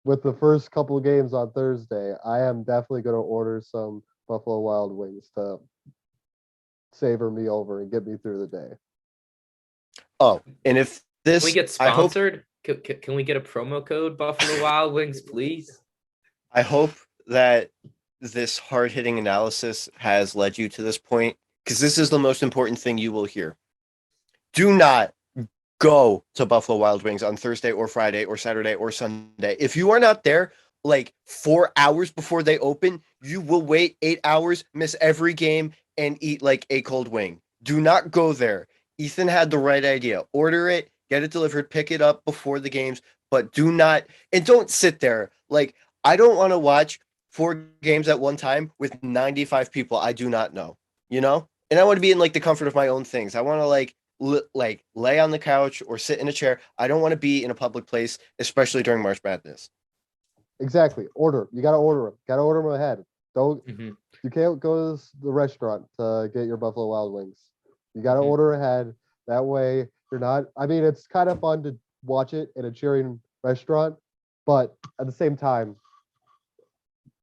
with the first couple of games on Thursday, I am definitely going to order some Buffalo Wild Wings to savor me over and get me through the day. Oh, and if this, Can we get sponsored? Can we get a promo code Buffalo Wild Wings, please? I hope that this hard-hitting analysis has led you to this point, because this is the most important thing you will hear. Do not go to Buffalo Wild Wings on Thursday or Friday or Saturday or Sunday. If you are not there like 4 hours before they open, you will wait 8 hours, miss every game, and eat like a cold wing. Do not go there. Ethan had the right idea. Order it, get it delivered, pick it up before the games, but do not, and don't sit there. Like, I don't want to watch 4 games at one time with 95 people I do not know, you know? And I want to be in like the comfort of my own things. I want to like lay on the couch or sit in a chair. I don't want to be in a public place, especially during March Madness. Exactly. Order. You got to order them. Got to order them ahead. Don't. You can't go to the restaurant to get your Buffalo Wild Wings. You got to order ahead. That way, you're not. I mean, it's kind of fun to watch it in a cheering restaurant, but at the same time,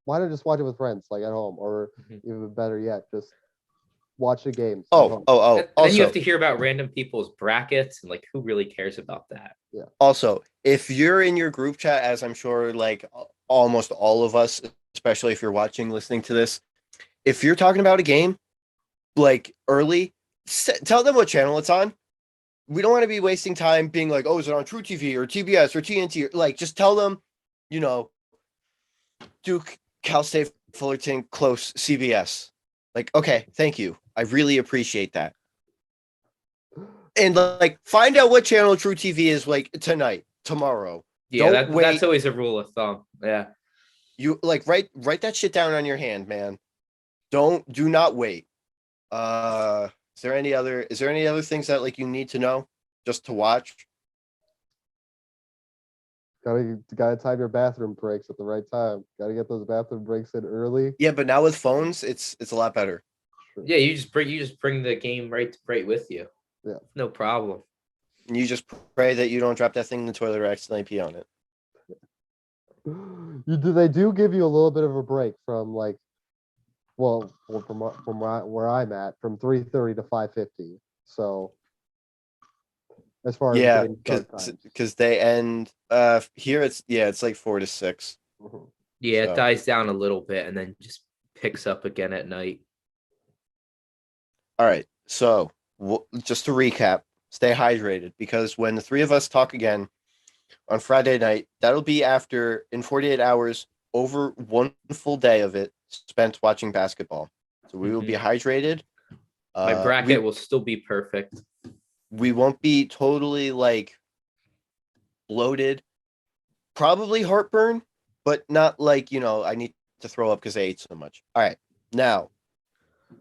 why not just watch it with friends, like at home, or even better yet, just watch the games. Oh. Also, then you have Also, to hear about random people's brackets and like who really cares about that. Yeah. Also, if you're in your group chat, as I'm sure like almost all of us, especially if you're watching, listening to this, if you're talking about a game like early, tell them what channel it's on. We don't want to be wasting time being like, oh, is it on True TV or TBS or TNT? Like, just tell them, you know, Duke, Cal State, Fullerton, close, CBS. Like, okay, thank you. I really appreciate that. And like, find out what channel True TV is like tonight, tomorrow. Yeah, that's always a rule of thumb. Yeah. You like write that shit down on your hand, man. Do not wait. Is there any other things that like you need to know just to watch? Gotta time your bathroom breaks at the right time. Gotta get those bathroom breaks in early. Yeah, but now with phones, it's a lot better. Sure. Yeah, you just bring the game right with you. Yeah. No problem. And you just pray that you don't drop that thing in the toilet or accidentally pee on it. They do give you a little bit of a break from like, from where I'm at, from 3:30 to 5:50. So as far as because they end here it's like 4 to 6. Yeah, it dies down a little bit and then just picks up again at night. All right, so just to recap, stay hydrated, because when the three of us talk again on Friday night, that'll be after, in 48 hours, over one full day of it spent watching basketball. So we will be hydrated. My bracket will still be perfect. We won't be totally like bloated. Probably heartburn, but not like, I need to throw up because I ate so much. All right. Now,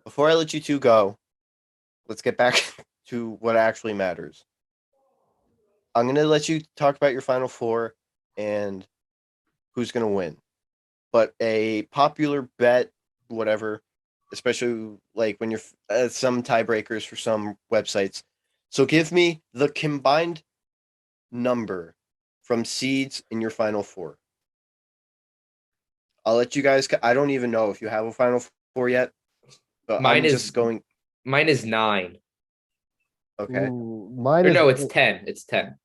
before I let you two go, let's get back to what actually matters. I'm going to let you talk about your Final Four and who's going to win. But a popular bet, whatever, especially like when you're some tiebreakers for some websites. So give me the combined number from seeds in your Final Four. I'll let you guys. I don't even know if you have a Final Four yet. But mine is 9. Okay. It's 10. It's 10.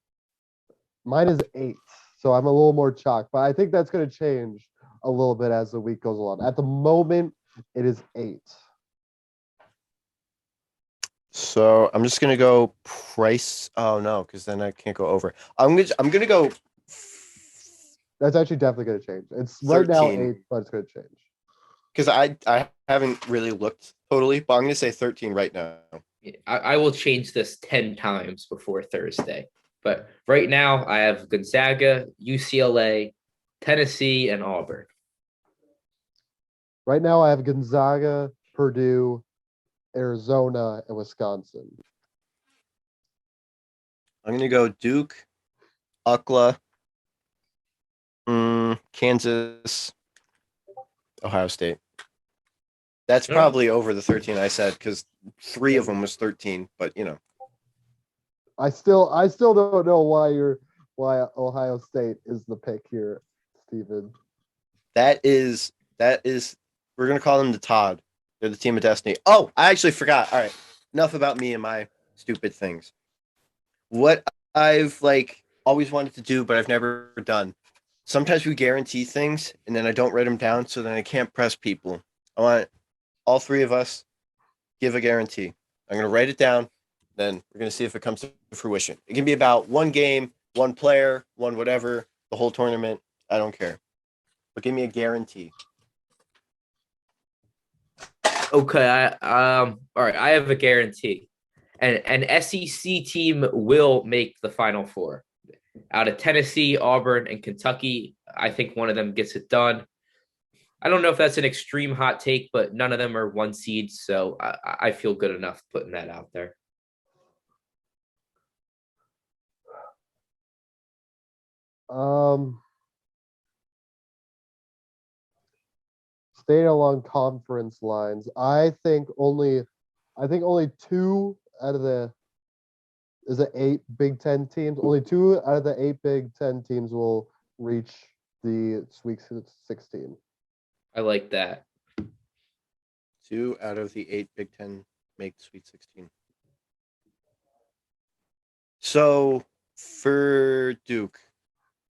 Mine is 8. So I'm a little more chalk, but I think that's going to change a little bit as the week goes along. At the moment, it is 8. So I'm just gonna go price. Oh no, because then I can't go over. I'm gonna go. That's actually definitely gonna change. It's 13. Right now 8, but it's gonna change. Because I haven't really looked totally, but I'm gonna say 13 right now. I will change this 10 times before Thursday. But right now I have Gonzaga, UCLA, Tennessee, and Auburn. Right now I have Gonzaga, Purdue, Arizona, and Wisconsin. I'm gonna go Duke, Ucla, Kansas, Ohio State. That's No. probably over the 13 I said because 3 of them was 13. But I still don't know why Ohio State is the pick here, Steven. that is we're gonna call them the Todd. They're the team of destiny. Oh, I actually forgot. All right, enough about me and my stupid things. What I've always wanted to do, but I've never done. Sometimes we guarantee things, and then I don't write them down, so then I can't press people. I want all 3 of us give a guarantee. I'm gonna write it down. Then we're gonna see if it comes to fruition. It can be about one game, one player, one whatever, the whole tournament. I don't care. But give me a guarantee. Okay, all right, I have a guarantee. An SEC team will make the Final Four. Out of Tennessee, Auburn, and Kentucky, I think one of them gets it done. I don't know if that's an extreme hot take, but none of them are 1 seeds, so I feel good enough putting that out there. Staying along conference lines, I think only 2 out of the 8 Big Ten teams. Only 2 out of the 8 Big Ten teams will reach the Sweet 16. I like that. 2 out of the 8 Big Ten make the Sweet 16. So for Duke,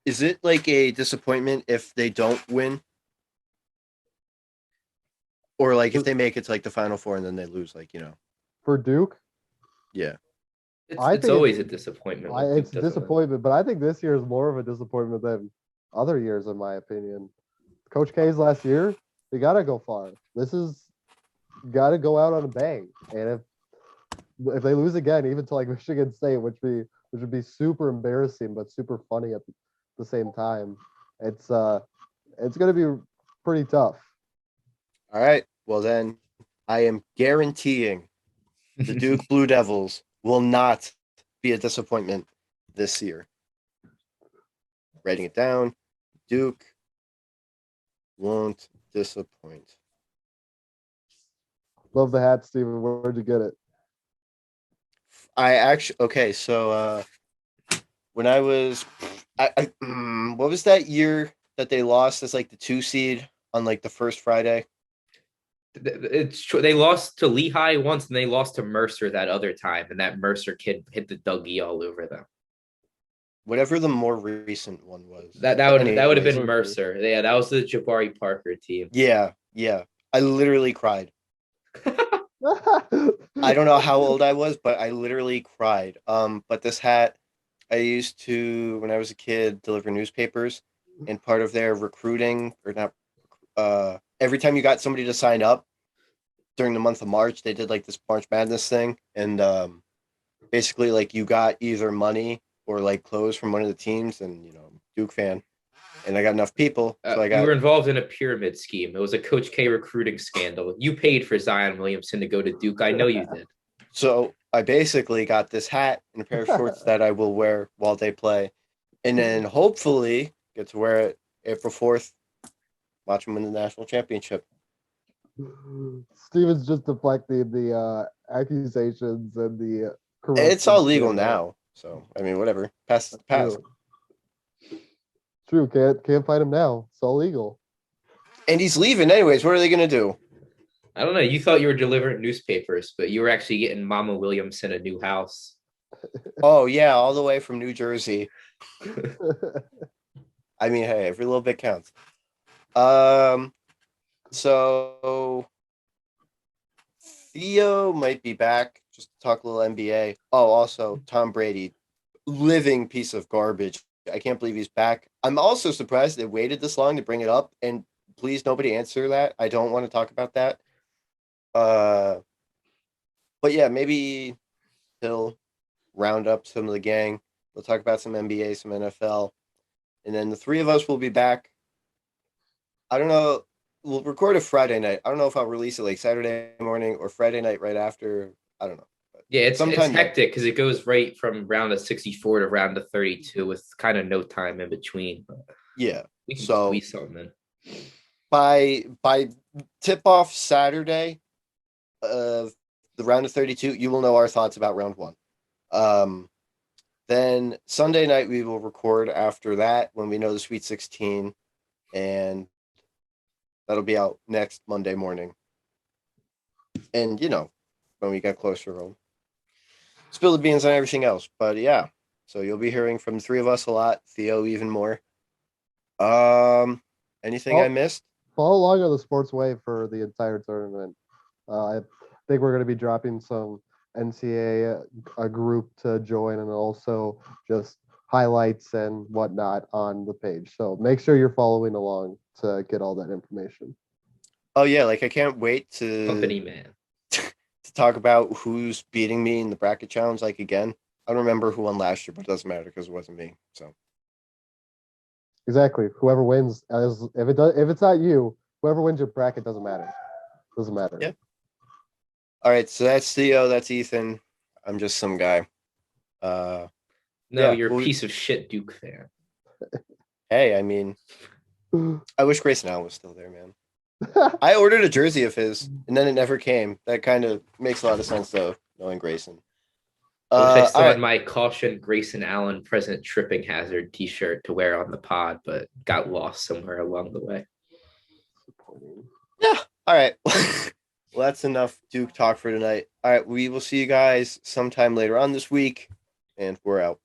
is it like a disappointment if they don't win? Or if they make it to the Final Four and then they lose, For Duke? Yeah. It's always a disappointment. It's a disappointment, but I think this year is more of a disappointment than other years, in my opinion. Coach K's last year, they got to go far. This is got to go out on a bang, and if they lose again, even to Michigan State, which would be super embarrassing but super funny at the same time, it's going to be pretty tough. All right. Well, then I am guaranteeing the Duke Blue Devils will not be a disappointment this year. Writing it down. Duke won't disappoint. Love the hat, Steven. Where'd you get it? So when I was, what was that year that they lost as the 2 seed on the first Friday? It's true. They lost to Lehigh once, and they lost to Mercer that other time, and that Mercer kid hit the Dougie all over them. Whatever the more recent one was. That would have been Mercer. Yeah, that was the Jabari Parker team. Yeah. I literally cried. I don't know how old I was, but I literally cried. But this hat, I used to, when I was a kid, deliver newspapers, and part of their recruiting, or not, every time you got somebody to sign up during the month of March, they did this March Madness thing, and basically you got either money or clothes from one of the teams, and Duke fan, and I got enough people, so I got. You were involved in a pyramid scheme. It was a Coach K recruiting scandal. You paid for Zion Williamson to go to Duke. I know you did. So I basically got this hat and a pair of shorts that I will wear while they play, and then hopefully get to wear it April 4th. Watch them win the national championship. Steven's just deflecting the accusations and the corruption. It's all legal now, so I mean, whatever. Past is the past. True. Can't fight him now. It's all legal. And he's leaving anyways. What are they gonna do? I don't know. You thought you were delivering newspapers, but you were actually getting Mama Williamson a new house. Oh yeah, all the way from New Jersey. I mean, hey, every little bit counts. So Theo might be back just to talk a little NBA. Oh, also Tom Brady, living piece of garbage. I can't believe he's back. I'm also surprised they waited this long to bring it up. And please, nobody answer that. I don't want to talk about that. But yeah, maybe he'll round up some of the gang. We'll talk about some NBA, some NFL, and then the 3 of us will be back. I don't know. We'll record a Friday night. I don't know if I'll release it Saturday morning or Friday night right after. I don't know. Yeah, it's hectic because it goes right from round of 64 to round of 32 with kind of no time in between. But yeah, we can squeeze something in. by tip off Saturday of the round of 32, you will know our thoughts about round one. Then Sunday night we will record after that when we know the Sweet 16, and that'll be out next Monday morning. And when we get closer, we'll spill the beans on everything else. But yeah, so you'll be hearing from the three of us a lot. Theo even more. Anything I missed? Follow along on the Sports Wave for the entire tournament. I think we're going to be dropping some NCAA a group to join, and also just highlights and whatnot on the page. So make sure you're following along to get all that information. Oh yeah, like I can't wait to Company man. to talk about who's beating me in the bracket challenge. Like again, I don't remember who won last year, but it doesn't matter because it wasn't me. So exactly, whoever wins, if it's not you, whoever wins your bracket doesn't matter. Doesn't matter. Yeah. All right, so that's Theo. That's Ethan. I'm just some guy. No, yeah, you're a piece of shit Duke fan. Hey, I mean, I wish Grayson Allen was still there, man. I ordered a jersey of his, and then it never came. That kind of makes a lot of sense, though, knowing Grayson. I wish I still all had right. my Caution Grayson Allen President Tripping Hazard t-shirt to wear on the pod, but got lost somewhere along the way. Yeah. All right. Well, that's enough Duke talk for tonight. All right. We will see you guys sometime later on this week, and we're out.